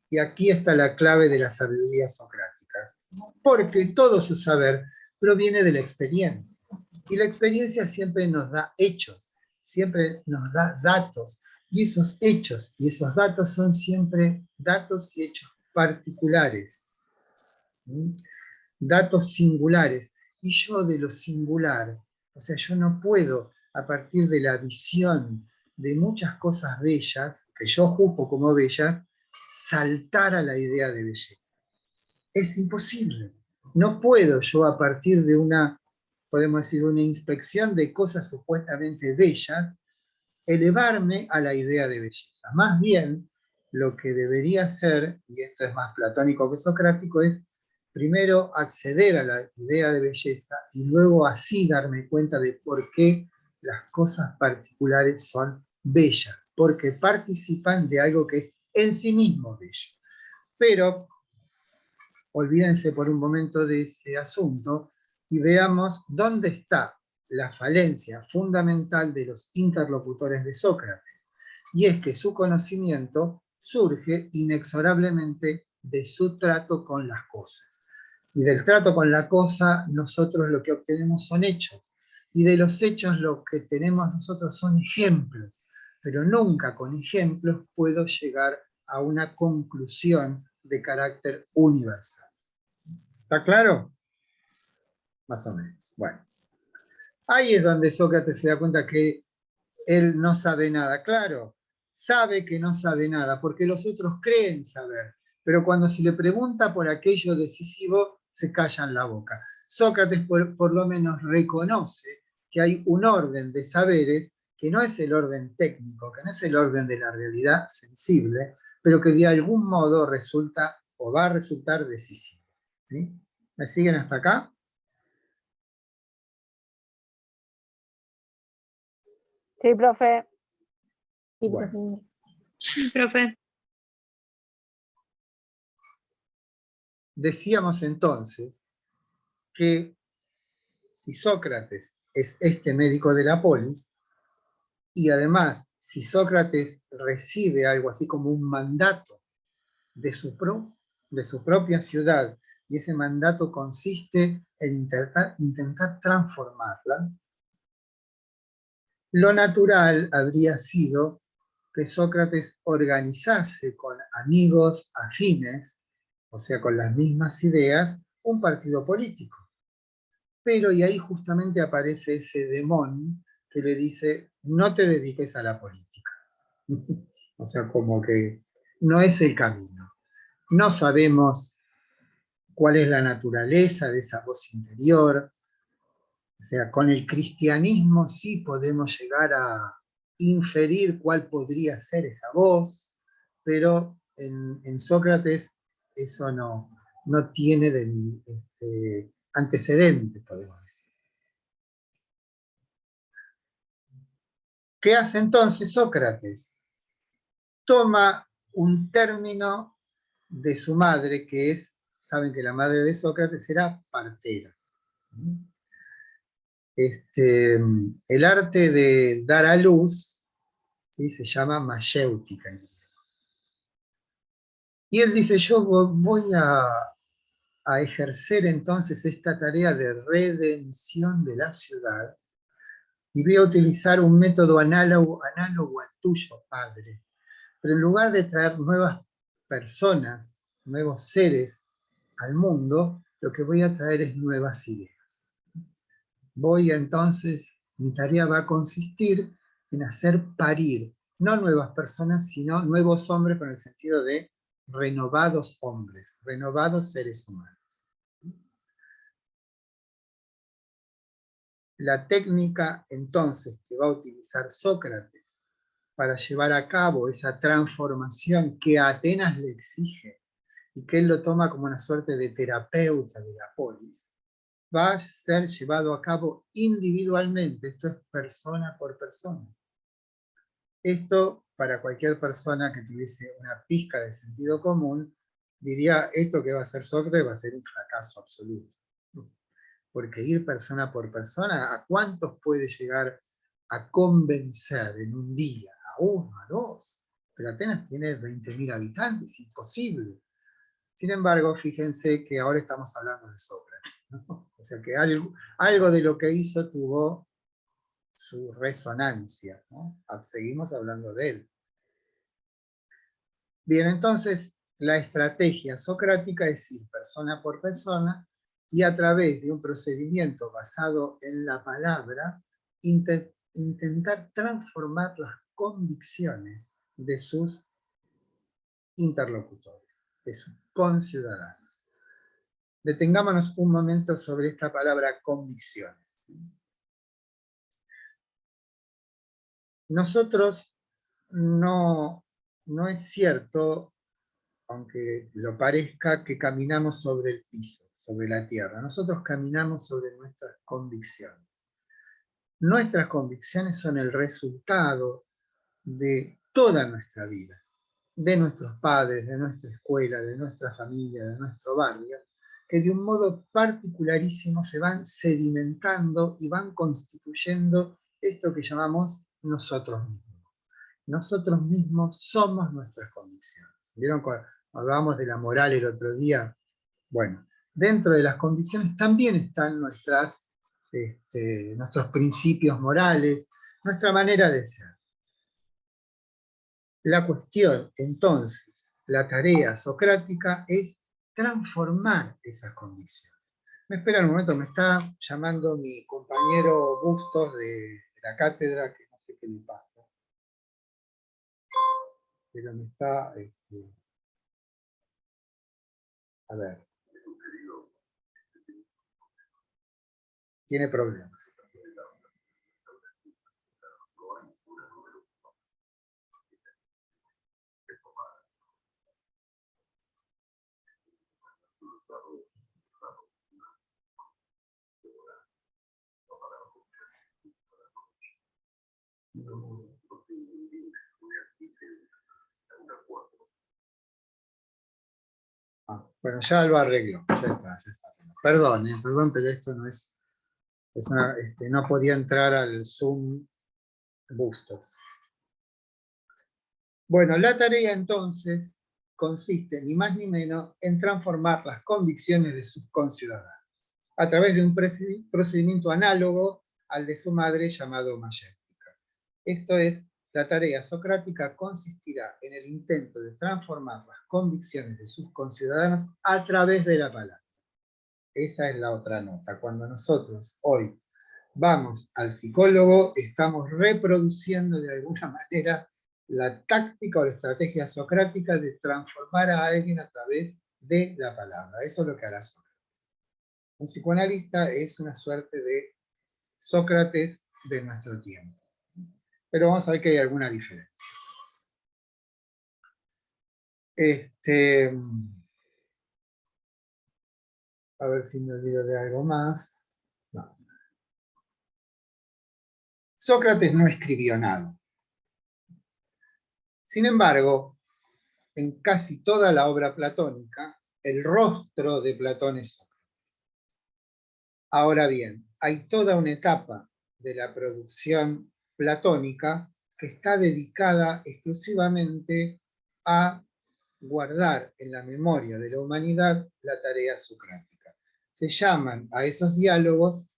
Y aquí está la clave de la sabiduría socrática. Porque todo su saber proviene de la experiencia. Y la experiencia siempre nos da hechos, siempre nos da datos. Y esos hechos y esos datos son siempre datos y hechos particulares. Datos singulares. y yo de lo singular. O sea, yo no puedo, a partir de la visión de muchas cosas bellas, que yo juzgo como bellas, saltar a la idea de belleza. Es imposible. No puedo yo, a partir de una, podemos decir, una inspección de cosas supuestamente bellas, elevarme a la idea de belleza. Más bien, lo que debería ser, y esto es más platónico que socrático, es primero acceder a la idea de belleza y luego así darme cuenta de por qué las cosas particulares son bellas, porque participan de algo que es en sí mismo bello. Pero olvídense por un momento de ese asunto y veamos dónde está la falencia fundamental de los interlocutores de Sócrates. Y es que su conocimiento surge inexorablemente de su trato con las cosas. Y del trato con la cosa nosotros lo que obtenemos son hechos. Y de los hechos lo que tenemos nosotros son ejemplos. Pero nunca con ejemplos puedo llegar a una conclusión de carácter universal. ¿Está claro? Más o menos. Bueno. Ahí es donde Sócrates se da cuenta que él no sabe nada. Claro, sabe que no sabe nada, porque los otros creen saber. Pero cuando se le pregunta por aquello decisivo, se callan la boca. Sócrates por lo menos reconoce que hay un orden de saberes que no es el orden técnico, que no es el orden de la realidad sensible, pero que de algún modo resulta o va a resultar decisivo. ¿Sí? ¿Me siguen hasta acá? Sí, profe. Sí, Bueno. profe. Sí, profe. Decíamos entonces que si Sócrates es este médico de la polis, y además si Sócrates recibe algo así como un mandato de su propia ciudad, y ese mandato consiste en intentar transformarla, lo natural habría sido que Sócrates organizase con amigos afines, o sea, con las mismas ideas, un partido político. Pero y ahí justamente aparece ese demonio que le dice, no te dediques a la política. O sea, como que no es el camino. No sabemos cuál es la naturaleza de esa voz interior. O sea, con el cristianismo sí podemos llegar a inferir cuál podría ser esa voz, pero en Sócrates eso no tiene antecedentes, podemos decir. ¿Qué hace entonces Sócrates? Toma un término de su madre, que es, saben que la madre de Sócrates era partera. El arte de dar a luz, ¿sí? Se llama mayéutica. Y él dice, yo voy a ejercer entonces esta tarea de redención de la ciudad y voy a utilizar un método análogo al tuyo, padre. Pero en lugar de traer nuevas personas, nuevos seres al mundo, lo que voy a traer es nuevas ideas. Mi tarea va a consistir en hacer parir, no nuevas personas, sino nuevos hombres, con el sentido de renovados hombres, renovados seres humanos. La técnica entonces que va a utilizar Sócrates para llevar a cabo esa transformación que a Atenas le exige y que él lo toma como una suerte de terapeuta de la polis, va a ser llevado a cabo individualmente. Esto es persona por persona. Esto, para cualquier persona que tuviese una pizca de sentido común, diría, esto que va a hacer Sócrates va a ser un fracaso absoluto. Porque ir persona por persona, ¿a cuántos puede llegar a convencer en un día? ¿A uno, a dos? Pero Atenas tiene 20.000 habitantes, imposible. Sin embargo, fíjense que ahora estamos hablando de Sócrates, ¿no? O sea que algo de lo que hizo tuvo su resonancia, ¿no? Seguimos hablando de él. Bien, entonces la estrategia socrática es ir persona por persona y a través de un procedimiento basado en la palabra, intentar transformar las convicciones de sus interlocutores, de sus conciudadanos. Detengámonos un momento sobre esta palabra convicciones. Nosotros no es cierto, aunque lo parezca, que caminamos sobre el piso, sobre la tierra. Nosotros caminamos sobre nuestras convicciones. Nuestras convicciones son el resultado de toda nuestra vida, de nuestros padres, de nuestra escuela, de nuestra familia, de nuestro barrio, que de un modo particularísimo se van sedimentando y van constituyendo esto que llamamos nosotros mismos. Nosotros mismos somos nuestras convicciones. ¿Vieron cuando hablábamos de la moral el otro día? Bueno, dentro de las convicciones también están nuestros principios morales, nuestra manera de ser. La cuestión, entonces, la tarea socrática es transformar esas convicciones. Me espera un momento, me está llamando mi compañero Bustos de la cátedra, que no sé qué le pasa. Pero me está... a ver. Tiene problemas. Bueno, ya lo arregló. Ya está. Perdón, pero esto no es... no podía entrar al Zoom Bustos. Bueno, la tarea entonces consiste ni más ni menos en transformar las convicciones de sus conciudadanos a través de un procedimiento análogo al de su madre llamado mayéutica. Esto es, la tarea socrática consistirá en el intento de transformar las convicciones de sus conciudadanos a través de la palabra. Esa es la otra nota. Cuando nosotros hoy vamos al psicólogo, estamos reproduciendo de alguna manera la táctica o la estrategia socrática de transformar a alguien a través de la palabra. Eso es lo que hará Sócrates. Un psicoanalista es una suerte de Sócrates de nuestro tiempo. Pero vamos a ver que hay alguna diferencia. A ver si me olvido de algo más. No. Sócrates no escribió nada. Sin embargo, en casi toda la obra platónica, el rostro de Platón es Sócrates. Ahora bien, hay toda una etapa de la producción platónica que está dedicada exclusivamente a guardar en la memoria de la humanidad la tarea socrática. Se llaman a esos diálogos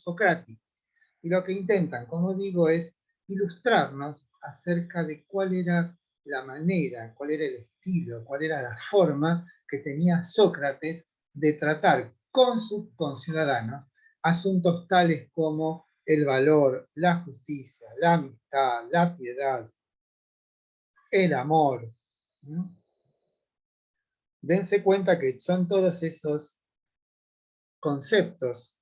socráticos. Y lo que intentan, como digo, es ilustrarnos acerca de cuál era la manera, cuál era el estilo, cuál era la forma que tenía Sócrates de tratar con sus conciudadanos asuntos tales como el valor, la justicia, la amistad, la piedad, el amor. Dense cuenta que son todos esos conceptos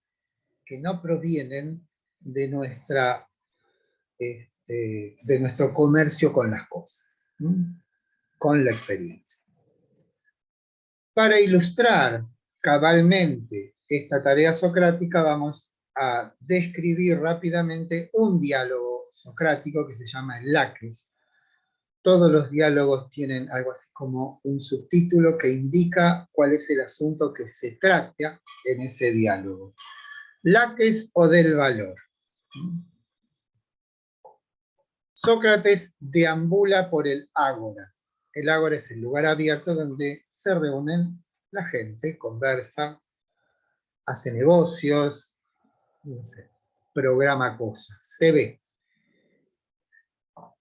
que no provienen de nuestro comercio con las cosas, con la experiencia. Para ilustrar cabalmente esta tarea socrática, vamos a describir rápidamente un diálogo socrático que se llama el Laques. Todos los diálogos tienen algo así como un subtítulo que indica cuál es el asunto que se trata en ese diálogo. Laques o del valor. Sócrates deambula por el ágora. El ágora es el lugar abierto donde se reúnen la gente, conversa, hace negocios, no sé, programa cosas, se ve.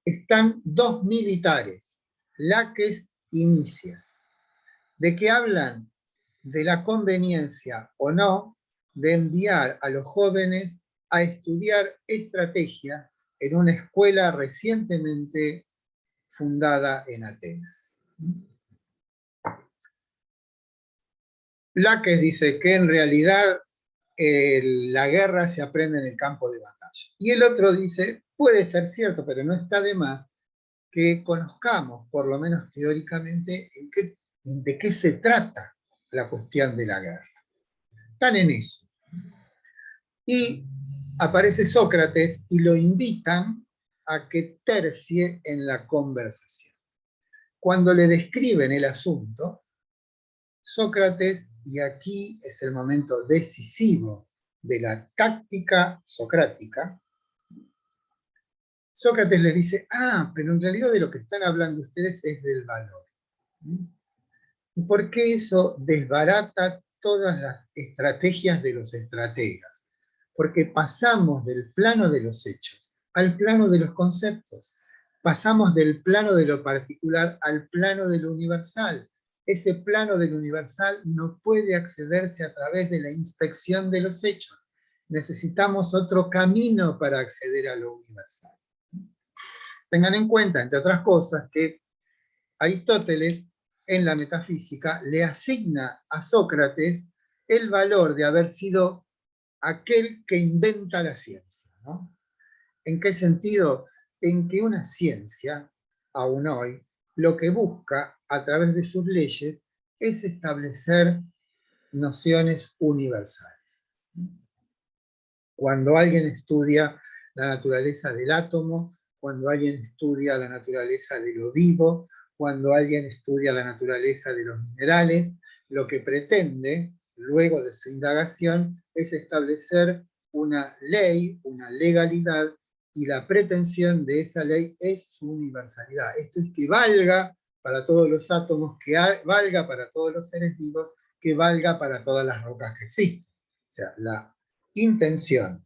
Están dos militares, Laques y Nicias. ¿De qué hablan? de la conveniencia o no de enviar a los jóvenes a estudiar estrategia en una escuela recientemente fundada en Atenas. Laques dice que en realidad la guerra se aprende en el campo de batalla. Y el otro dice, puede ser cierto, pero no está de más que conozcamos, por lo menos teóricamente, de qué se trata la cuestión de la guerra. Están en eso. Y aparece Sócrates y lo invitan a que tercie en la conversación. Cuando le describen el asunto, Sócrates, y aquí es el momento decisivo de la táctica socrática, Sócrates les dice, pero en realidad de lo que están hablando ustedes es del valor. ¿Y por qué eso desbarata todas las estrategias de los estrategas? Porque pasamos del plano de los hechos al plano de los conceptos. Pasamos del plano de lo particular al plano de lo universal. Ese plano del universal no puede accederse a través de la inspección de los hechos. Necesitamos otro camino para acceder a lo universal. Tengan en cuenta, entre otras cosas, que Aristóteles, en la metafísica, le asigna a Sócrates el valor de haber sido aquel que inventa la ciencia, ¿no? ¿En qué sentido? En que una ciencia, aún hoy, lo que busca a través de sus leyes es establecer nociones universales. Cuando alguien estudia la naturaleza del átomo, cuando alguien estudia la naturaleza de lo vivo, cuando alguien estudia la naturaleza de los minerales, lo que pretende, luego de su indagación, es establecer una ley, una legalidad, y la pretensión de esa ley es su universalidad. Esto es que valga para todos los átomos, que valga para todos los seres vivos, que valga para todas las rocas que existen. O sea, la intención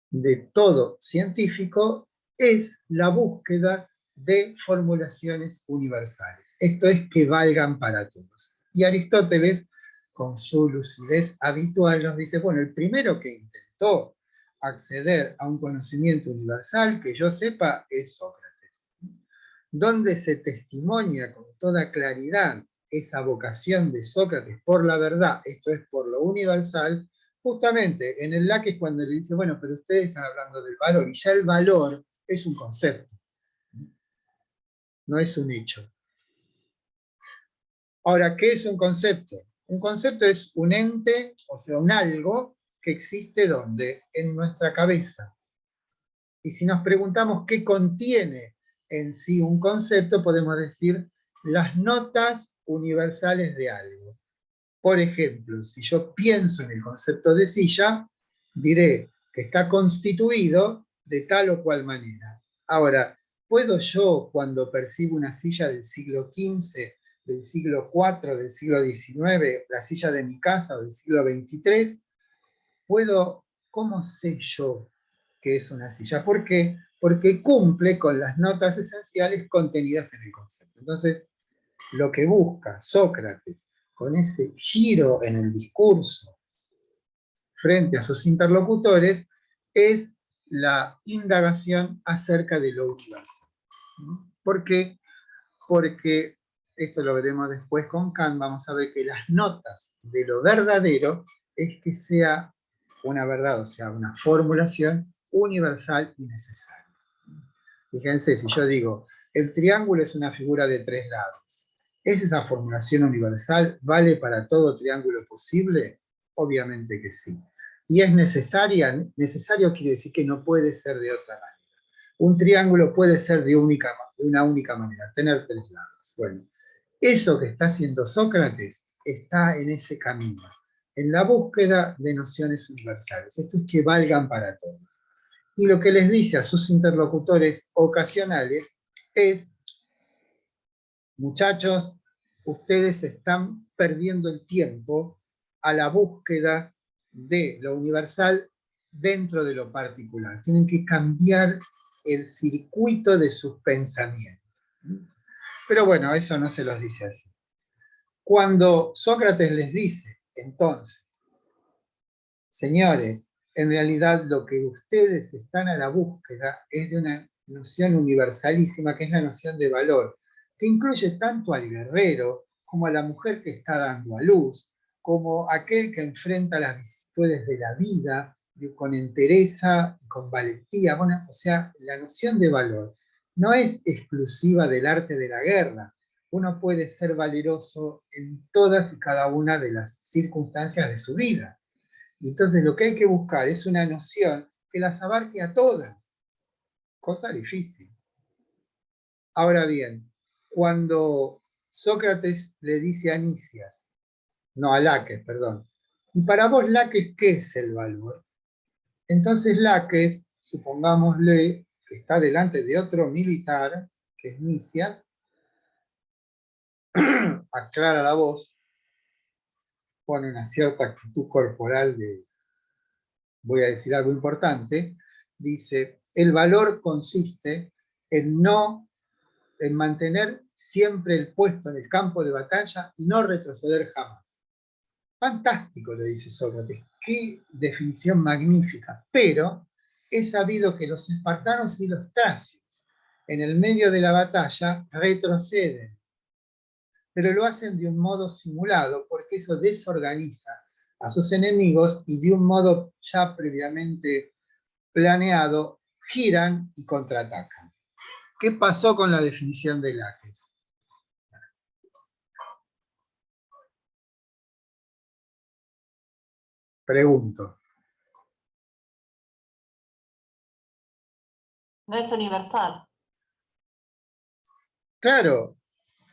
de todo científico es la búsqueda de formulaciones universales. Esto es que valgan para todos. Y Aristóteles, con su lucidez habitual, nos dice, bueno, el primero que intentó acceder a un conocimiento universal, que yo sepa, es Sócrates. Donde se testimonia con toda claridad esa vocación de Sócrates por la verdad, esto es por lo universal, justamente en el Laques cuando le dice, bueno, pero ustedes están hablando del valor, y ya el valor es un concepto, no es un hecho. Ahora, ¿qué es un concepto? Un concepto es un ente, o sea, un algo que existe ¿dónde? En nuestra cabeza. Y si nos preguntamos qué contiene en sí un concepto, podemos decir las notas universales de algo. Por ejemplo, si yo pienso en el concepto de silla, diré que está constituido de tal o cual manera. Ahora, ¿puedo yo, cuando percibo una silla del siglo XV, del siglo IV, del siglo XIX, la silla de mi casa o del siglo XXIII, cómo sé yo que es una silla? ¿Por qué? Porque cumple con las notas esenciales contenidas en el concepto. Entonces, lo que busca Sócrates con ese giro en el discurso frente a sus interlocutores es la indagación acerca de lo universal. ¿Por qué? Porque, esto lo veremos después con Kant, vamos a ver que las notas de lo verdadero es que sea una verdad, o sea, una formulación universal y necesaria. Fíjense, si yo digo, el triángulo es una figura de tres lados, ¿es esa formulación universal? ¿Vale para todo triángulo posible? Obviamente que sí. ¿Y es necesaria? Necesario quiere decir que no puede ser de otra manera. Un triángulo puede ser de una única manera, tener tres lados. Bueno, eso que está haciendo Sócrates está en ese camino, en la búsqueda de nociones universales. Esto es que valgan para todos. Y lo que les dice a sus interlocutores ocasionales es, muchachos, ustedes están perdiendo el tiempo a la búsqueda de lo universal dentro de lo particular. Tienen que cambiar el circuito de sus pensamientos. Pero bueno, eso no se los dice así. Cuando Sócrates les dice, entonces, señores, en realidad lo que ustedes están a la búsqueda es de una noción universalísima, que es la noción de valor, que incluye tanto al guerrero, como a la mujer que está dando a luz, como aquel que enfrenta las vicisitudes de la vida, con entereza y con valentía. Bueno, o sea, la noción de valor no es exclusiva del arte de la guerra. Uno puede ser valeroso en todas y cada una de las circunstancias de su vida. Entonces lo que hay que buscar es una noción que las abarque a todas, cosa difícil. Ahora bien, cuando Sócrates le dice a Nicias, no a Laques, perdón, y para vos Laques, ¿qué es el valor? Entonces Laques, supongámosle que está delante de otro militar, que es Nicias, aclara la voz, pone una cierta actitud corporal de, voy a decir algo importante, dice, el valor consiste en mantener siempre el puesto en el campo de batalla y no retroceder jamás. Fantástico, le dice Sócrates, qué definición magnífica, pero he sabido que los espartanos y los tracios en el medio de la batalla retroceden, pero lo hacen de un modo simulado, porque eso desorganiza a sus enemigos y de un modo ya previamente planeado, giran y contraatacan. ¿Qué pasó con la definición de Laques? Pregunto. No es universal. Claro,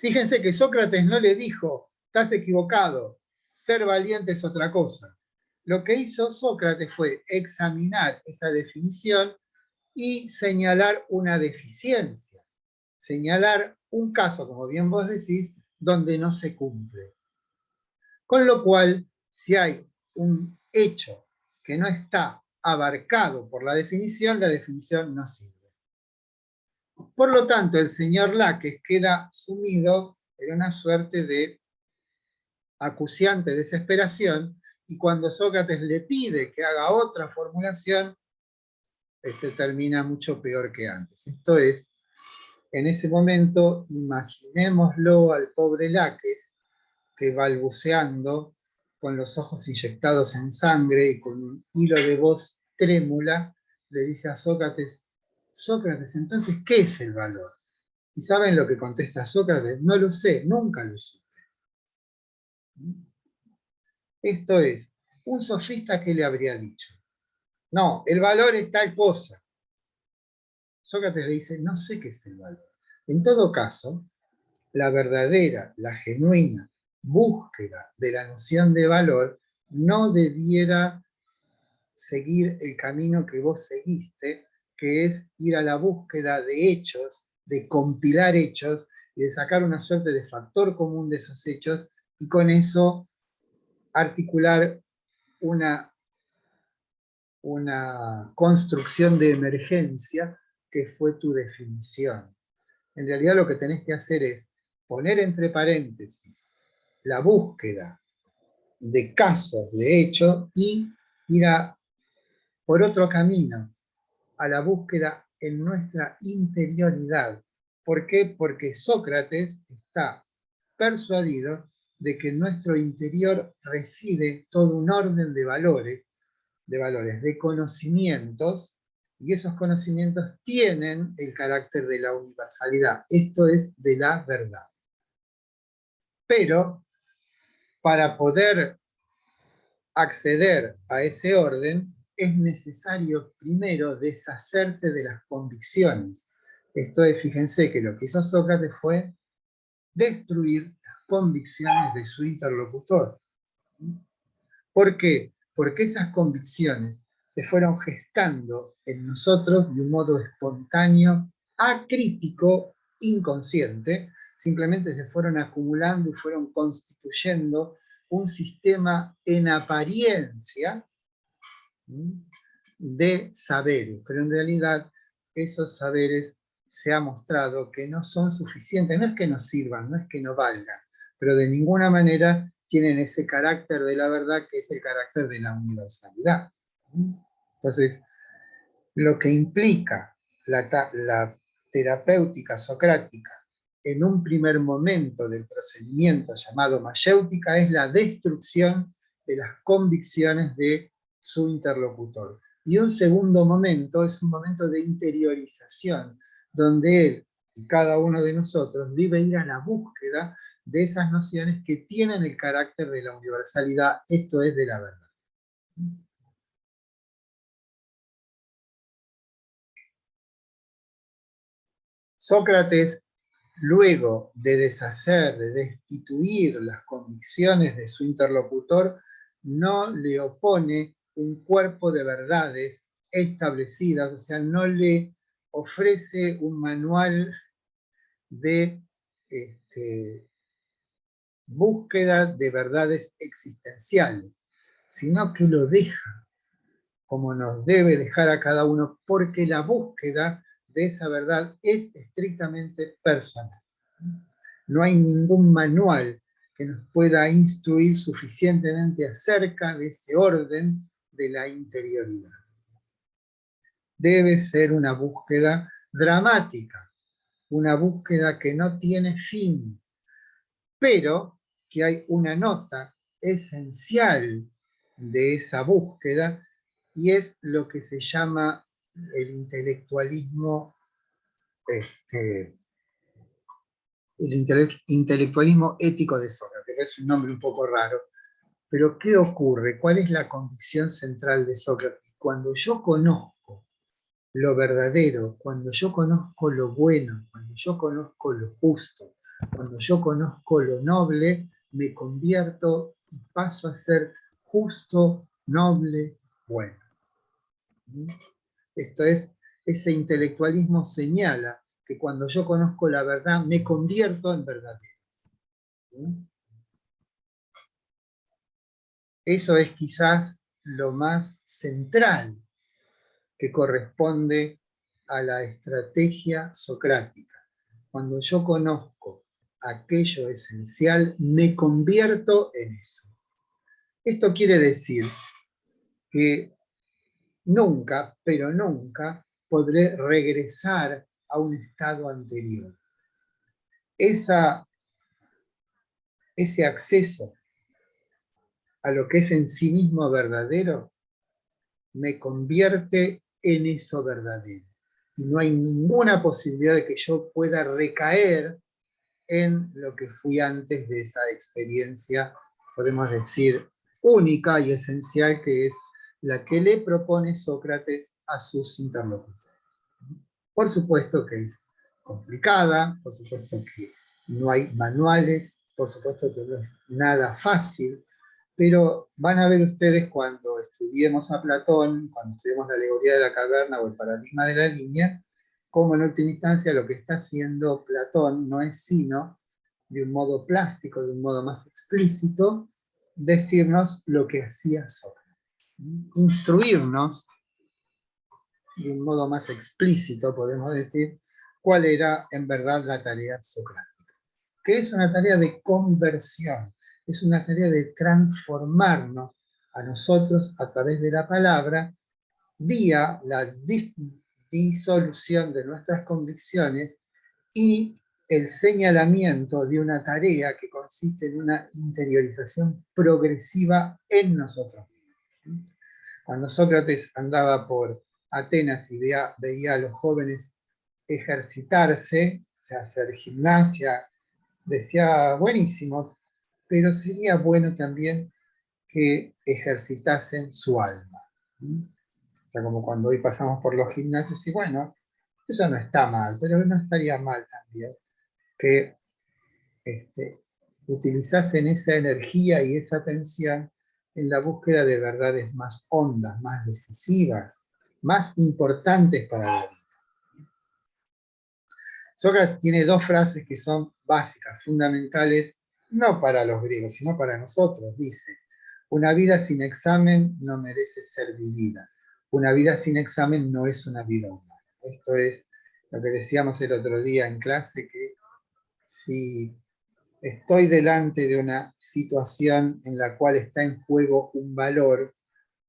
fíjense que Sócrates no le dijo, estás equivocado, ser valiente es otra cosa. Lo que hizo Sócrates fue examinar esa definición y señalar una deficiencia, señalar un caso, como bien vos decís, donde no se cumple. Con lo cual, si hay un hecho que no está abarcado por la definición no sirve. Por lo tanto, el señor Laques queda sumido en una suerte de acuciante desesperación, y cuando Sócrates le pide que haga otra formulación, termina mucho peor que antes. Esto es, en ese momento, imaginémoslo al pobre Laques, que balbuceando, con los ojos inyectados en sangre y con un hilo de voz trémula, le dice a Sócrates, Sócrates, entonces, ¿qué es el valor? ¿Y saben lo que contesta Sócrates? No lo sé, nunca lo supe. Esto es, un sofista que le habría dicho, no, el valor es tal cosa. Sócrates le dice, no sé qué es el valor. En todo caso, la verdadera, la genuina búsqueda de la noción de valor no debiera seguir el camino que vos seguiste, que es ir a la búsqueda de hechos, de compilar hechos y de sacar una suerte de factor común de esos hechos y con eso articular una construcción de emergencia que fue tu definición. En realidad lo que tenés que hacer es poner entre paréntesis la búsqueda de casos de hecho y ir por otro camino a la búsqueda en nuestra interioridad. ¿Por qué? Porque Sócrates está persuadido de que en nuestro interior reside todo un orden de valores, de conocimientos, y esos conocimientos tienen el carácter de la universalidad. Esto es de la verdad. Pero para poder acceder a ese orden, es necesario primero deshacerse de las convicciones. Esto es, fíjense que lo que hizo Sócrates fue destruir las convicciones de su interlocutor. ¿Por qué? Porque esas convicciones se fueron gestando en nosotros de un modo espontáneo, acrítico, inconsciente, simplemente se fueron acumulando y fueron constituyendo un sistema en apariencia de saberes, pero en realidad esos saberes se ha mostrado que no son suficientes, no es que nos sirvan, no es que no valgan, pero de ninguna manera tienen ese carácter de la verdad que es el carácter de la universalidad. Entonces, lo que implica la terapéutica socrática en un primer momento del procedimiento llamado mayéutica es la destrucción de las convicciones de su interlocutor. Y un segundo momento es un momento de interiorización, donde él y cada uno de nosotros debe ir a la búsqueda de esas nociones que tienen el carácter de la universalidad, esto es, de la verdad. Sócrates, luego de deshacer, de destituir las convicciones de su interlocutor, no le opone un cuerpo de verdades establecidas, o sea, no le ofrece un manual de búsqueda de verdades existenciales, sino que lo deja, como nos debe dejar a cada uno, porque la búsqueda de esa verdad es estrictamente personal. No hay ningún manual que nos pueda instruir suficientemente acerca de ese orden de la interioridad. Debe ser una búsqueda dramática, una búsqueda que no tiene fin, pero que hay una nota esencial de esa búsqueda, y es lo que se llama el intelectualismo, intelectualismo ético de Sócrates, que es un nombre un poco raro. Pero ¿qué ocurre? ¿Cuál es la convicción central de Sócrates? Cuando yo conozco lo verdadero, cuando yo conozco lo bueno, cuando yo conozco lo justo, cuando yo conozco lo noble, me convierto y paso a ser justo, noble, bueno. Esto es, ese intelectualismo señala que cuando yo conozco la verdad, me convierto en verdadero. Eso es quizás lo más central que corresponde a la estrategia socrática. Cuando yo conozco aquello esencial, me convierto en eso. Esto quiere decir que nunca, pero nunca, podré regresar a un estado anterior. Ese acceso a lo que es en sí mismo verdadero me convierte en eso verdadero. Y no hay ninguna posibilidad de que yo pueda recaer en lo que fui antes de esa experiencia, podemos decir, única y esencial, que es la que le propone Sócrates a sus interlocutores. Por supuesto que es complicada, por supuesto que no hay manuales, por supuesto que no es nada fácil, pero van a ver ustedes cuando estudiemos a Platón, cuando estudiemos la alegoría de la caverna o el paradigma de la línea, cómo en última instancia lo que está haciendo Platón no es sino, de un modo plástico, de un modo más explícito, decirnos lo que hacía Sócrates. Instruirnos, de un modo más explícito, podemos decir, cuál era en verdad la tarea socrática. Que es una tarea de conversión, es una tarea de transformarnos a nosotros a través de la palabra, vía la disolución de nuestras convicciones y el señalamiento de una tarea que consiste en una interiorización progresiva en nosotros mismos. Cuando Sócrates andaba por Atenas y veía a los jóvenes ejercitarse, o sea, hacer gimnasia, decía, buenísimo, pero sería bueno también que ejercitasen su alma. O sea, como cuando hoy pasamos por los gimnasios y bueno, eso no está mal, pero no estaría mal también que utilizasen esa energía y esa atención en la búsqueda de verdades más hondas, más decisivas, más importantes para la vida. Sócrates tiene dos frases que son básicas, fundamentales, no para los griegos, sino para nosotros. Dice, una vida sin examen no merece ser vivida. Una vida sin examen no es una vida humana. Esto es lo que decíamos el otro día en clase, que si estoy delante de una situación en la cual está en juego un valor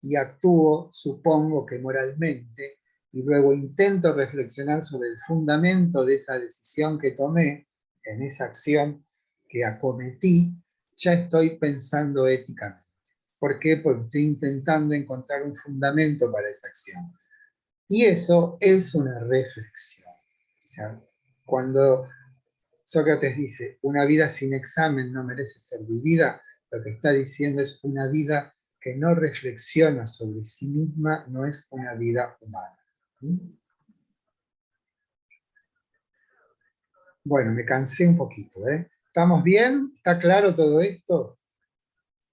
y actúo, supongo que moralmente, y luego intento reflexionar sobre el fundamento de esa decisión que tomé, en esa acción que acometí, ya estoy pensando éticamente. ¿Por qué? Porque estoy intentando encontrar un fundamento para esa acción. Y eso es una reflexión. O sea, cuando Sócrates dice, una vida sin examen no merece ser vivida, lo que está diciendo es una vida que no reflexiona sobre sí misma, no es una vida humana. Bueno, me cansé un poquito, ¿eh? ¿Estamos bien? ¿Está claro todo esto?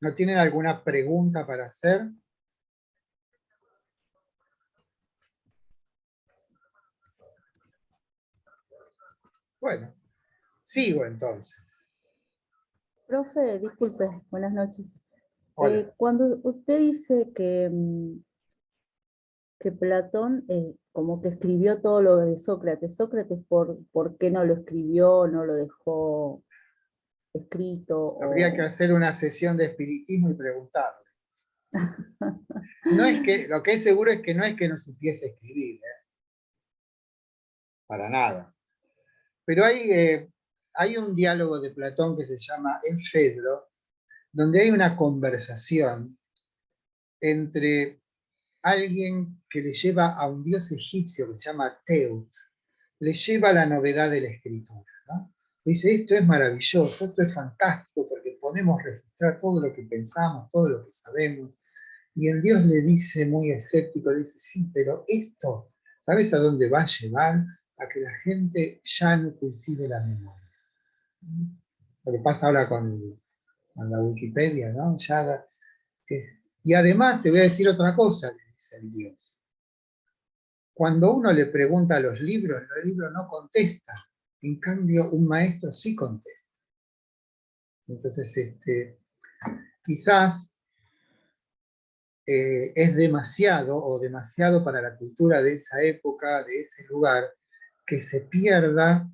¿No tienen alguna pregunta para hacer? Bueno, sigo entonces. Profe, disculpe, buenas noches. Hola. Cuando usted dice que Platón como que escribió todo lo de Sócrates, ¿por qué no lo escribió, no lo dejó escrito? Habría que hacer una sesión de espiritismo y preguntarle. No es que, lo que es seguro es que no es que no supiese escribir, para nada. Pero hay un diálogo de Platón que se llama El Fedro, donde hay una conversación entre alguien que le lleva a un dios egipcio que se llama Teutz, le lleva la novedad de la escritura, ¿no? Dice, esto es maravilloso, esto es fantástico, porque podemos registrar todo lo que pensamos, todo lo que sabemos. Y el dios le dice, muy escéptico, le dice, sí, pero esto, ¿sabes a dónde va a llevar? A que la gente ya no cultive la memoria. Lo que pasa ahora con la Wikipedia, ¿no? Y además te voy a decir otra cosa, le dice el dios. Cuando uno le pregunta a los libros no contestan. En cambio, un maestro sí contesta. Entonces, quizás es demasiado para la cultura de esa época, de ese lugar, que se pierda,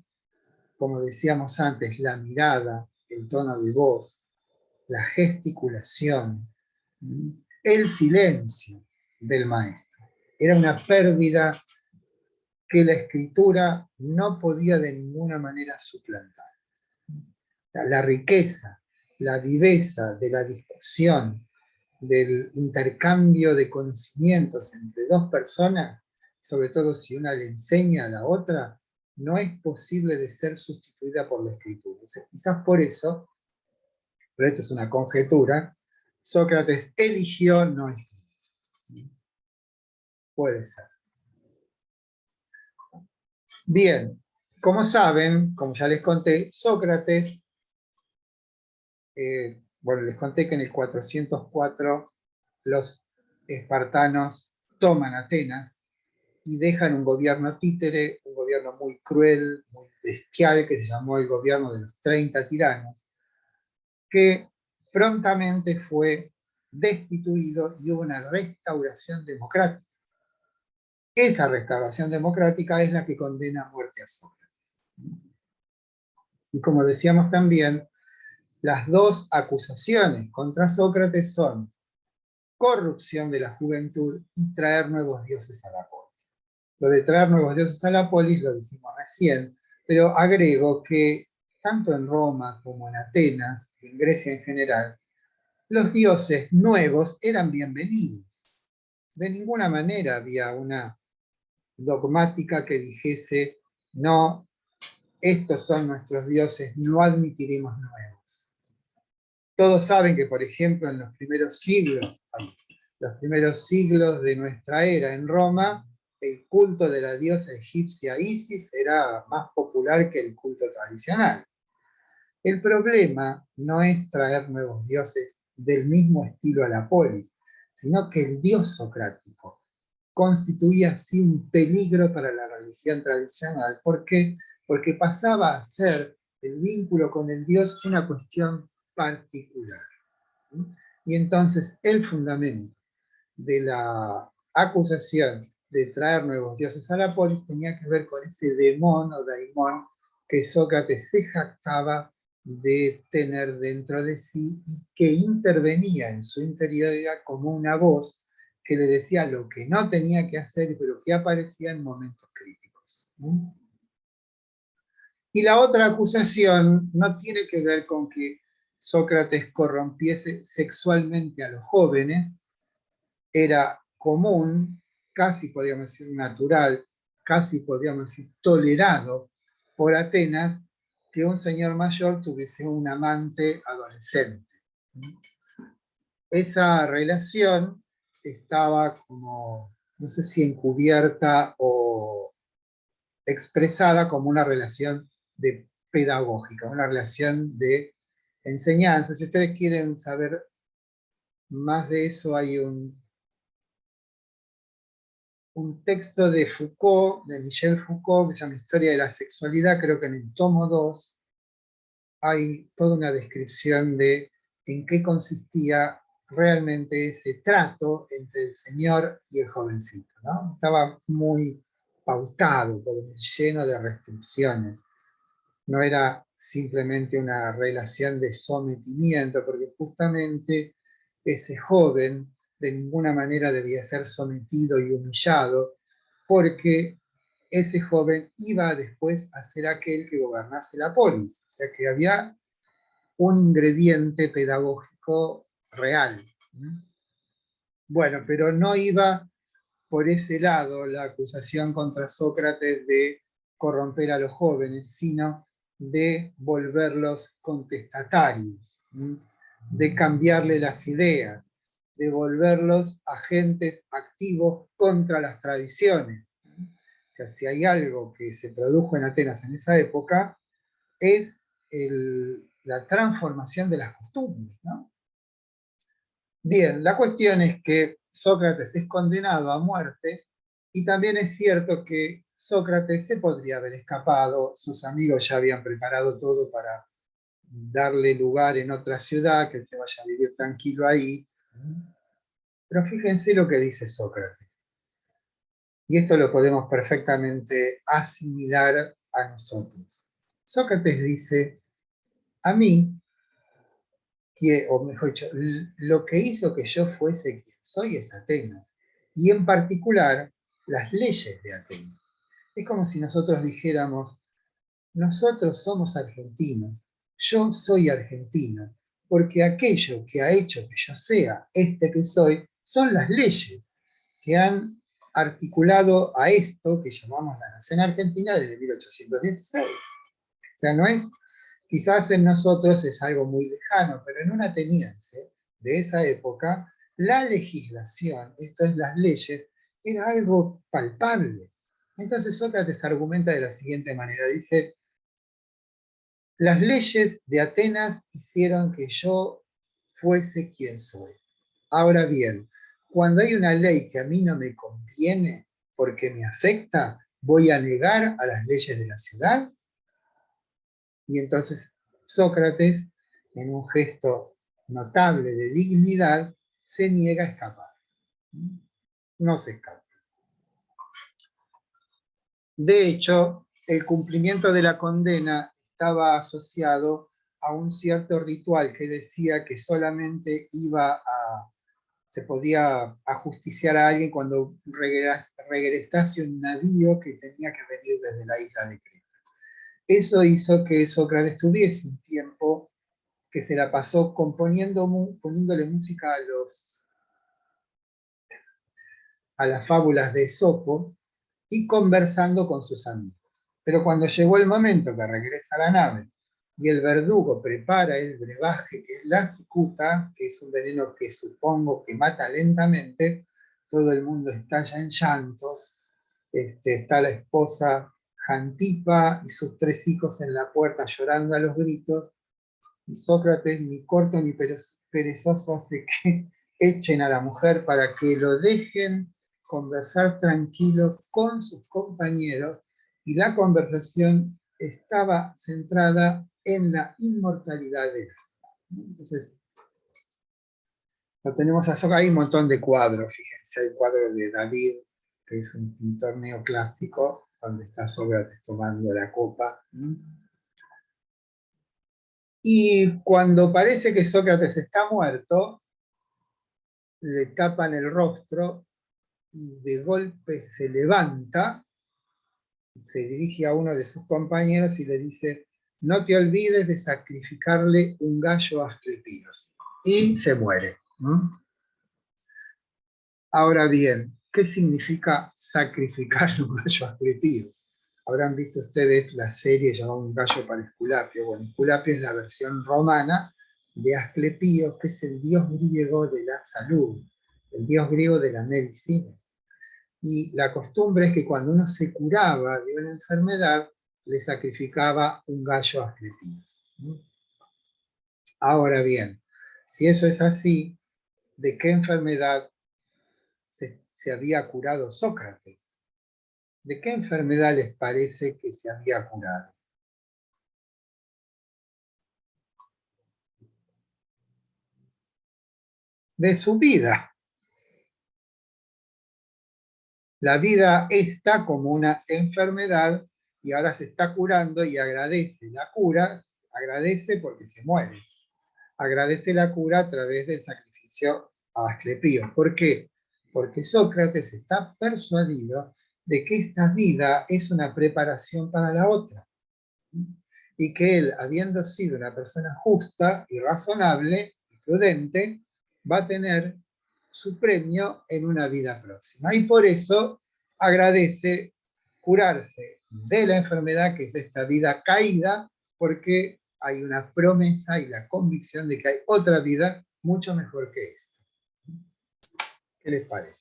como decíamos antes, la mirada, el tono de voz, la gesticulación, el silencio del maestro. Era una pérdida que la escritura no podía de ninguna manera suplantar. La riqueza, la viveza de la discusión, del intercambio de conocimientos entre dos personas, sobre todo si una le enseña a la otra, no es posible de ser sustituida por la escritura. O sea, quizás por eso, pero esto es una conjetura, Sócrates eligió no escribir. Puede ser. Bien, como saben, como ya les conté, Sócrates, bueno, les conté que en el 404 los espartanos toman Atenas y dejan un gobierno títere, un gobierno muy cruel, muy bestial, que se llamó el gobierno de los 30 tiranos, que prontamente fue destituido y hubo una restauración democrática. Esa restauración democrática es la que condena a muerte a Sócrates. Y como decíamos también, las dos acusaciones contra Sócrates son corrupción de la juventud y traer nuevos dioses a la polis. Lo de traer nuevos dioses a la polis lo dijimos recién, pero agrego que tanto en Roma como en Atenas, en Grecia en general, los dioses nuevos eran bienvenidos. De ninguna manera había una dogmática que dijese, no, estos son nuestros dioses, no admitiremos nuevos. Todos saben que, por ejemplo, en los primeros siglos de nuestra era en Roma, el culto de la diosa egipcia Isis era más popular que el culto tradicional. El problema no es traer nuevos dioses del mismo estilo a la polis, sino que el dios socrático constituía así un peligro para la religión tradicional. ¿Por qué? Porque pasaba a ser el vínculo con el dios una cuestión particular. Y entonces el fundamento de la acusación de traer nuevos dioses a la polis tenía que ver con ese demon o daimon que Sócrates se jactaba de tener dentro de sí y que intervenía en su interioridad como una voz que le decía lo que no tenía que hacer, pero que aparecía en momentos críticos. Y la otra acusación no tiene que ver con que Sócrates corrompiese sexualmente a los jóvenes. Era común, casi podríamos decir natural, casi podríamos decir tolerado por Atenas que un señor mayor tuviese un amante adolescente. Esa relación estaba como, no sé si encubierta o expresada como una relación de pedagógica, una relación de enseñanza. Si ustedes quieren saber más de eso, hay un texto de Foucault, de Michel Foucault, que se llama Historia de la Sexualidad, creo que en el tomo 2 hay toda una descripción de en qué consistía realmente ese trato entre el señor y el jovencito, ¿no? Estaba muy pautado, lleno de restricciones. No era simplemente una relación de sometimiento, porque justamente ese joven de ninguna manera debía ser sometido y humillado, porque ese joven iba después a ser aquel que gobernase la polis. O sea que había un ingrediente pedagógico real. Bueno, pero no iba por ese lado la acusación contra Sócrates de corromper a los jóvenes, sino de volverlos contestatarios, de cambiarle las ideas, de volverlos agentes activos contra las tradiciones. O sea, si hay algo que se produjo en Atenas en esa época, es la transformación de las costumbres, ¿no? Bien, la cuestión es que Sócrates es condenado a muerte y también es cierto que Sócrates se podría haber escapado, sus amigos ya habían preparado todo para darle lugar en otra ciudad, que se vaya a vivir tranquilo ahí. Pero fíjense lo que dice Sócrates. Y esto lo podemos perfectamente asimilar a nosotros. Sócrates dice, a mí, o mejor dicho, lo que hizo que yo fuese quien soy es Atenas, y en particular las leyes de Atenas. Es como si nosotros dijéramos, nosotros somos argentinos, yo soy argentino, porque aquello que ha hecho que yo sea este que soy, son las leyes que han articulado a esto que llamamos la nación argentina desde 1816. O sea, no es, quizás en nosotros es algo muy lejano, pero en un ateniense de esa época, la legislación, esto es las leyes, era algo palpable. Entonces Sócrates argumenta de la siguiente manera, dice, las leyes de Atenas hicieron que yo fuese quien soy. Ahora bien, cuando hay una ley que a mí no me conviene porque me afecta, ¿voy a negar a las leyes de la ciudad? Y entonces Sócrates, en un gesto notable de dignidad, se niega a escapar. No se escapa. De hecho, el cumplimiento de la condena estaba asociado a un cierto ritual que decía que solamente se podía ajusticiar a alguien cuando regresase un navío que tenía que venir desde la isla de Creta. Eso hizo que Sócrates tuviese un tiempo que se la pasó poniéndole música a las fábulas de Esopo y conversando con sus amigos. Pero cuando llegó el momento que regresa a la nave y el verdugo prepara el brebaje, que es la cicuta, que es un veneno que supongo que mata lentamente, todo el mundo estalla en llantos, está la esposa Jantipa y sus 3 hijos en la puerta llorando a los gritos, y Sócrates, ni corto ni perezoso, hace que echen a la mujer para que lo dejen conversar tranquilo con sus compañeros, y la conversación estaba centrada en la inmortalidad de él. Entonces, lo tenemos a Sócrates, hay un montón de cuadros, fíjense, hay cuadros de David, que es un pintor neoclásico, donde está Sócrates tomando la copa. Y cuando parece que Sócrates está muerto, le tapan el rostro y de golpe se levanta, se dirige a uno de sus compañeros y le dice: no te olvides de sacrificarle un gallo a Asclepíos. Y se muere. Ahora bien, ¿qué significa sacrificar un gallo a Asclepíos? Habrán visto ustedes la serie llamada Un gallo para Esculapio. Bueno, Esculapio es la versión romana de Asclepíos, que es el dios griego de la salud, el dios griego de la medicina. Y la costumbre es que cuando uno se curaba de una enfermedad, le sacrificaba un gallo a Asclepíos. Ahora bien, si eso es así, ¿de qué enfermedad se había curado Sócrates? ¿De qué enfermedad les parece que se había curado? De su vida. La vida está como una enfermedad y ahora se está curando y agradece la cura, agradece porque se muere. Agradece la cura a través del sacrificio a Asclepíos. ¿Por qué? Porque Sócrates está persuadido de que esta vida es una preparación para la otra. Y que él, habiendo sido una persona justa y razonable y prudente, va a tener su premio en una vida próxima. Y por eso agradece curarse de la enfermedad que es esta vida caída, porque hay una promesa y la convicción de que hay otra vida mucho mejor que esta. ¿Qué les parece?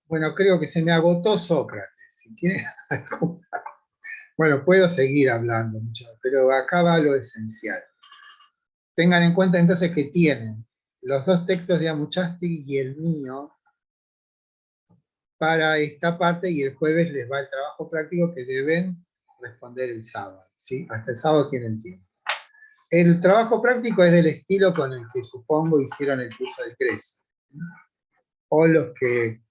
Bueno, creo que se me agotó Sócrates. Si quieren, bueno, puedo seguir hablando mucho, pero acá va lo esencial. Tengan en cuenta entonces que tienen los dos textos de Amuchastegui y el mío para esta parte, y el jueves les va el trabajo práctico que deben responder el sábado, ¿sí? Hasta el sábado tienen tiempo. El trabajo práctico es del estilo con el que supongo hicieron el curso de Creso. O los que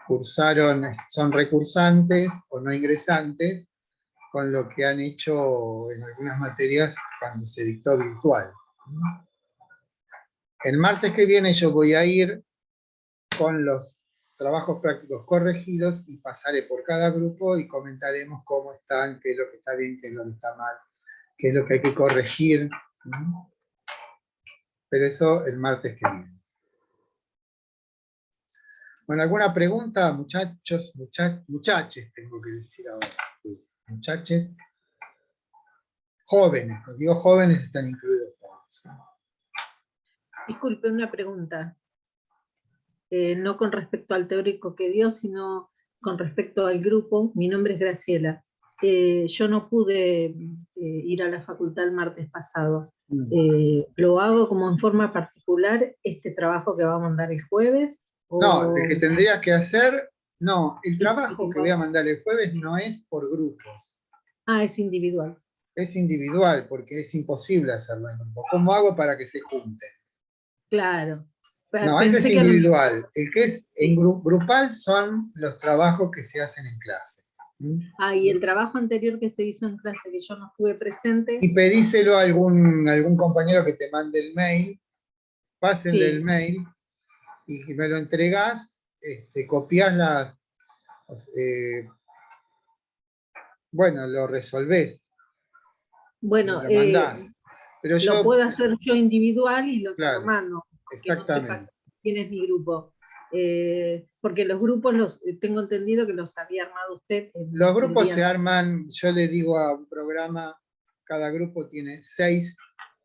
cursaron, son recursantes o no ingresantes, con lo que han hecho en algunas materias cuando se dictó virtual. El martes que viene yo voy a ir con los trabajos prácticos corregidos y pasaré por cada grupo y comentaremos cómo están, qué es lo que está bien, qué es lo que está mal, qué es lo que hay que corregir. Pero eso el martes que viene. Bueno, ¿alguna pregunta, muchachos, muchaches, tengo que decir ahora? Sí. Muchaches, jóvenes, los digo jóvenes están incluidos todos. Disculpe, una pregunta. No con respecto al teórico que dio, sino con respecto al grupo. Mi nombre es Graciela. Yo no pude ir a la facultad el martes pasado. ¿Lo hago como en forma particular este trabajo que va a mandar el jueves? No, el que tendrías que hacer, no, el trabajo que voy a mandar el jueves no es por grupos. Ah, es individual. Es individual, porque es imposible hacerlo en grupo. ¿Cómo hago para que se junten? Claro. No, ese es individual. El que es en grupal son los trabajos que se hacen en clase. Ah, y el trabajo anterior que se hizo en clase, que yo no estuve presente. Y pedíselo a algún compañero que te mande el mail, pásenle el mail, y me lo entregás, copiás bueno, lo resolvés. Bueno, lo mandás. Pero lo puedo hacer yo individual y lo mando. Exactamente. No sepa quién es mi grupo. Porque los grupos tengo entendido que los había armado usted. Los grupos se arman, yo le digo a un programa, cada grupo tiene 6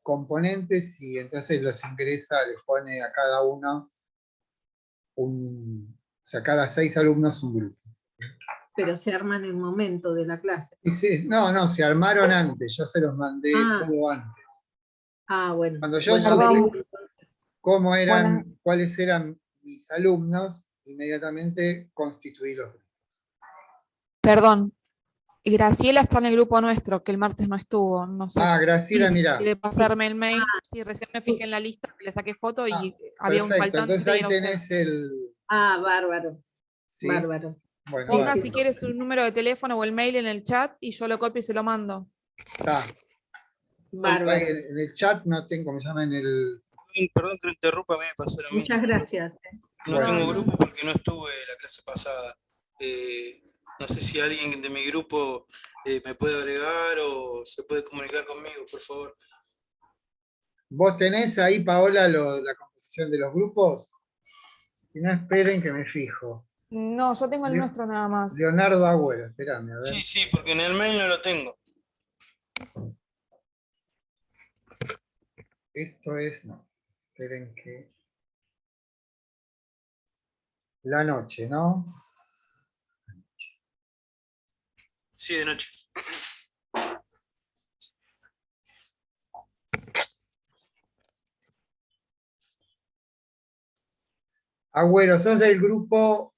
componentes y entonces los ingresa, les pone a cada uno o sea, cada 6 alumnos un grupo. Pero se arman en el momento de la clase. No, se armaron antes, yo se los mandé todo antes. Ah, bueno. Cuando yo supe cuáles eran mis alumnos, inmediatamente constituí los grupos. Perdón, Graciela está en el grupo nuestro, que el martes no estuvo. No sé. Graciela, mira. Quiere pasarme el mail. Sí, recién me fijé en la lista, le saqué foto y había un faltante. Entonces ahí tenés el... bárbaro. ¿Sí? Bárbaro. Bueno, ponga si quiere su número de teléfono o el mail en el chat y yo lo copio y se lo mando. Está. Bárbaro. Ahí en el chat no tengo, ¿cómo se llama? En el... Perdón que lo interrumpa, a mí me pasó lo mismo. Muchas gracias. No Bueno. tengo grupo porque no estuve la clase pasada. No sé si alguien de mi grupo me puede agregar o se puede comunicar conmigo, por favor. ¿Vos tenés ahí, Paola, la composición de los grupos? Si no, esperen que me fijo. No, yo tengo el Leo- nuestro nada más. Leonardo Agüero, espérame, a ver. Sí, sí, porque en el mail no lo tengo. Esto es, no, esperen que... La noche, ¿no? Sí, de noche. Agüero, sos del grupo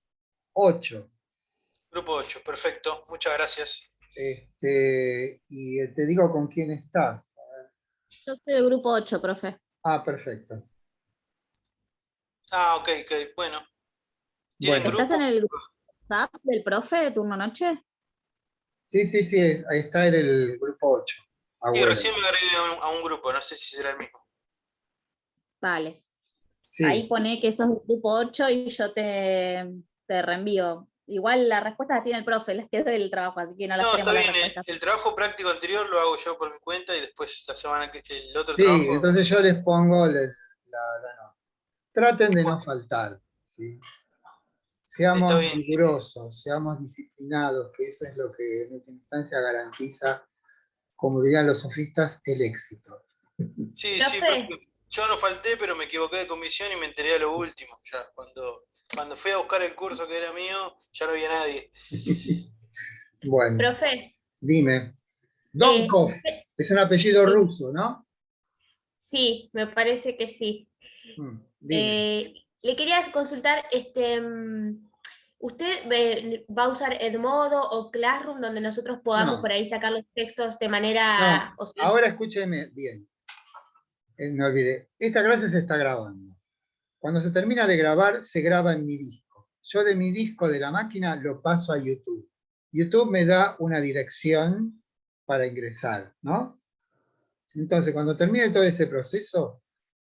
8. Grupo 8, perfecto. Muchas gracias. Y te digo con quién estás. Yo soy del grupo 8, profe. Ah, perfecto. Ah, ok, ok, bueno. ¿Tienen Bueno, ¿Estás grupo? en el grupo WhatsApp del profe de turno noche? sí, ahí está en el grupo 8. Sí, Agüero. recién me agregué a un grupo, no sé si será el mismo. Dale. Sí. Ahí pone que sos del grupo 8 y yo te reenvío. Igual la respuesta la tiene el profe, les quedo el trabajo, así que no las No, está tenemos las bien. respuestas. El trabajo práctico anterior lo hago yo por mi cuenta y después la semana que el otro Sí, trabajo. entonces yo les pongo la nota. Traten de no faltar, ¿sí? Está Seamos bien. rigurosos, seamos disciplinados, que eso es lo que en última instancia garantiza, como dirían los sofistas, el éxito. Sí, Profe. profe. Yo no falté, pero me equivoqué de comisión y me enteré a lo último. Ya, cuando fui a buscar el curso que era mío, ya no había nadie. Bueno, Profe, dime. Donkov, es un apellido sí, ruso, ¿no? sí, me parece que sí. Dime. Le quería consultar, ¿usted va a usar Edmodo o Classroom donde nosotros podamos No, por ahí sacar los textos de no, manera, o sea, ahora escúcheme bien. Me olvidé. Esta clase se está grabando. Cuando se termina de grabar, se graba en mi disco. Yo de mi disco de la máquina lo paso a YouTube. YouTube me da una dirección para ingresar, ¿no? Entonces, cuando termine todo ese proceso,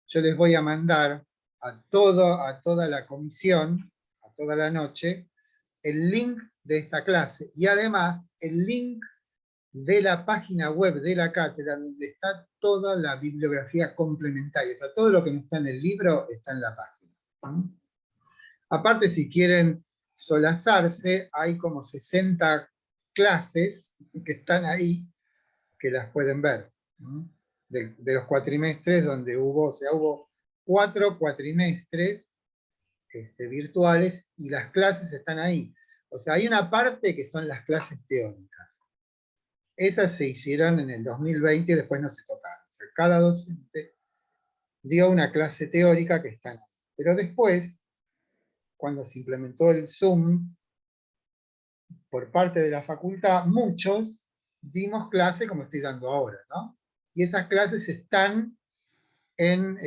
yo les voy a mandar a toda la comisión, a toda la noche, el link de esta clase y además el link de la página web de la cátedra donde está toda la bibliografía complementaria. O sea, todo lo que no está en el libro está en la página. Aparte, si quieren solazarse, hay como 60 clases que están ahí, que las pueden ver. De los cuatrimestres donde hubo 4 cuatrimestres virtuales y las clases están ahí. O sea, hay una parte que son las clases teóricas. Esas se hicieron en el 2020 y después no se tocaron. O sea, cada docente dio una clase teórica que está ahí. Pero después, cuando se implementó el Zoom, por parte de la facultad, muchos dimos clase como estoy dando ahora, ¿no? Y esas clases están en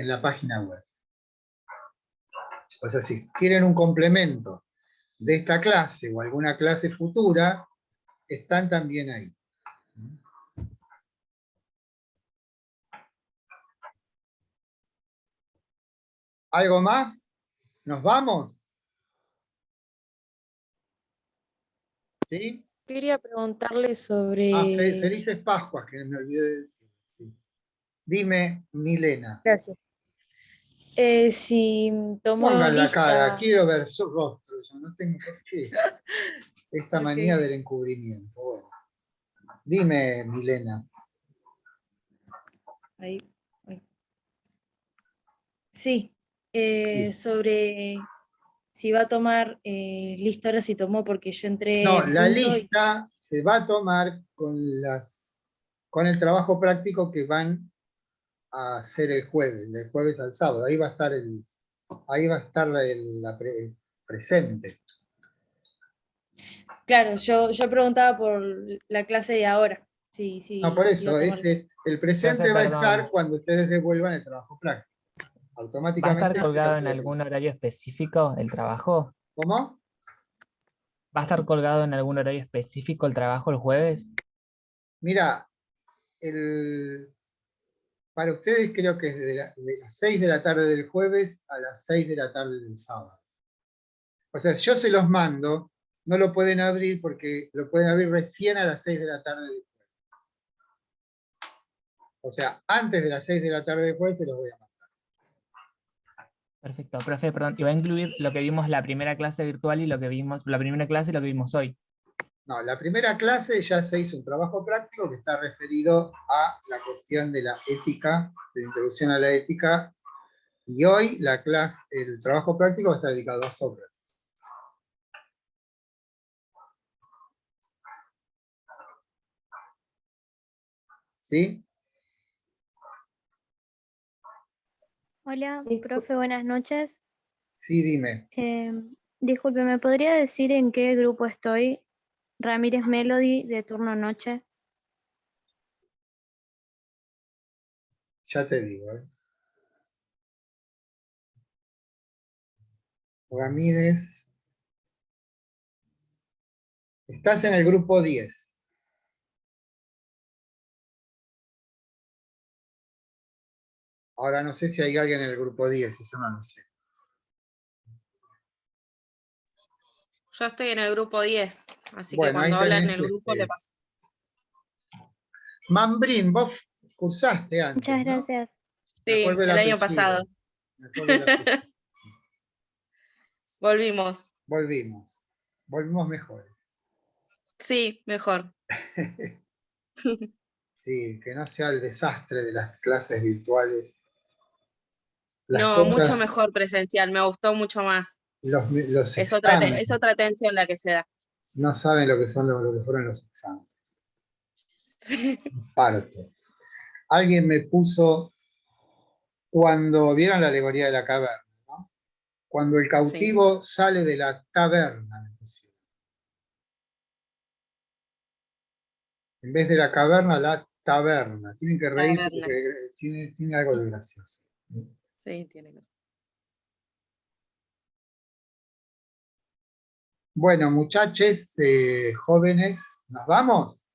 la página web. O sea, si quieren un complemento de esta clase o alguna clase futura, están también ahí. ¿Algo más? ¿Nos vamos? ¿Sí? Quería preguntarle sobre... Felices Pascuas, que me olvidé de decir. Sí. Dime, Milena. Gracias. Si tomó Pongan la cara, lista... quiero ver su rostro, yo no tengo por qué. Esta Ok. manía del encubrimiento. Bueno. Dime, Milena. Ahí. Sí, Sí. sobre si va a tomar lista ahora, si tomó, porque yo entré No, en la punto y... lista se va a tomar con el trabajo práctico que van a hacer el jueves, del jueves al sábado. Ahí va a estar presente. Claro, yo preguntaba por la clase de ahora. Sí, No, por si va eso, a tomar... el presente Profe, va a perdón. estar cuando ustedes devuelvan el trabajo práctico. ¿Va a Automáticamente. estar colgado en se algún revisa. horario específico el trabajo? ¿Cómo? ¿Va a estar colgado en algún horario específico el trabajo el jueves? Mira, para ustedes creo que es de las 6 de la tarde del jueves a las 6 de la tarde del sábado. O sea, si yo se los mando, no lo pueden abrir porque lo pueden abrir recién a las 6 de la tarde del jueves. O sea, antes de las 6 de la tarde del jueves se los voy a mandar. Perfecto, profe, perdón, y va a incluir lo que vimos la primera clase virtual y lo que vimos, la primera clase y lo que vimos hoy. No, la primera clase ya se hizo un trabajo práctico que está referido a la cuestión de la ética, de la introducción a la ética, y hoy el trabajo práctico está dedicado a Sócrates. ¿Sí? Hola, profe, buenas noches. Sí, dime. Disculpe, ¿me podría decir en qué grupo estoy? Ramírez Melody, de turno noche. Ya te digo. Ramírez. Estás en el grupo 10. Ahora no sé si hay alguien en el grupo 10, eso no lo sé. Yo estoy en el grupo 10, así Bueno, que cuando ahí hablan en tenés, el grupo le paso. Mambrín, vos cursaste antes, Muchas ¿no? gracias. Me Sí, acuerdo el el año apellido. pasado. Me acuerdo el apellido. Volvimos. Volvimos. Volvimos mejor. Sí, mejor. Sí, que no sea el desastre de las clases virtuales. Las No, mucho cosas, mejor presencial, me gustó mucho más. los Es exámenes. otra atención la que se da. No saben lo que son lo que fueron los exámenes. Parto. Alguien me puso, cuando vieron la alegoría de la caverna, ¿no? Cuando el cautivo sale de la caverna, me pusieron. En vez de la caverna, la taberna. Tienen que reír porque tiene algo de gracioso. Sí, tiene que ser. Bueno, muchachos, jóvenes, ¿nos vamos?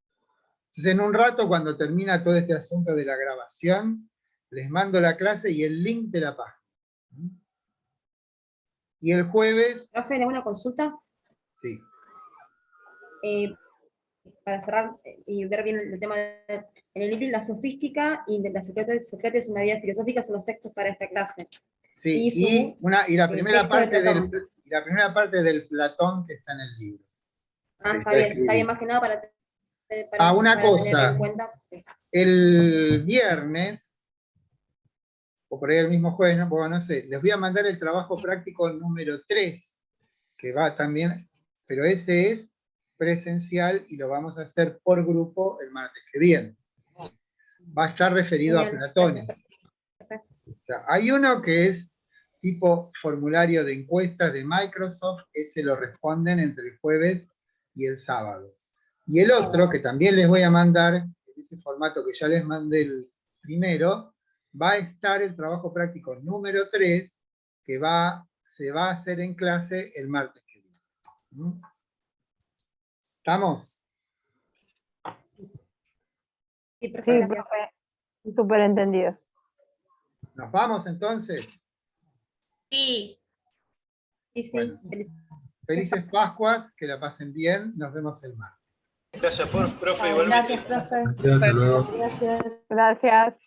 Entonces, en un rato, cuando termina todo este asunto de la grabación, les mando la clase y el link de la página. Y el jueves... ¿Profe, ¿le hago una consulta? Sí. Para cerrar y ver bien el tema en el libro La Sofística y de la Sócrates una vida filosófica son los textos para esta clase. Sí, y la primera parte del Platón que está en el libro. Está bien, más que nada para una cosa, tener en cuenta. El viernes, o por ahí el mismo jueves, no sé, les voy a mandar el trabajo práctico número 3, que va también, pero ese es presencial y lo vamos a hacer por grupo el martes que viene. Va a estar referido a Platones. O sea, hay uno que es tipo formulario de encuestas de Microsoft, ese lo responden entre el jueves y el sábado. Y el otro, que también les voy a mandar, en ese formato que ya les mandé el primero, va a estar el trabajo práctico número 3, que se va a hacer en clase el martes que viene. ¿Estamos? Sí, profe, súper entendido. ¿Nos vamos entonces? Sí. Bueno, felices Pascuas, que la pasen bien, nos vemos el martes. Gracias, profe, igualmente. Gracias, profe. Hasta luego. Gracias. Gracias.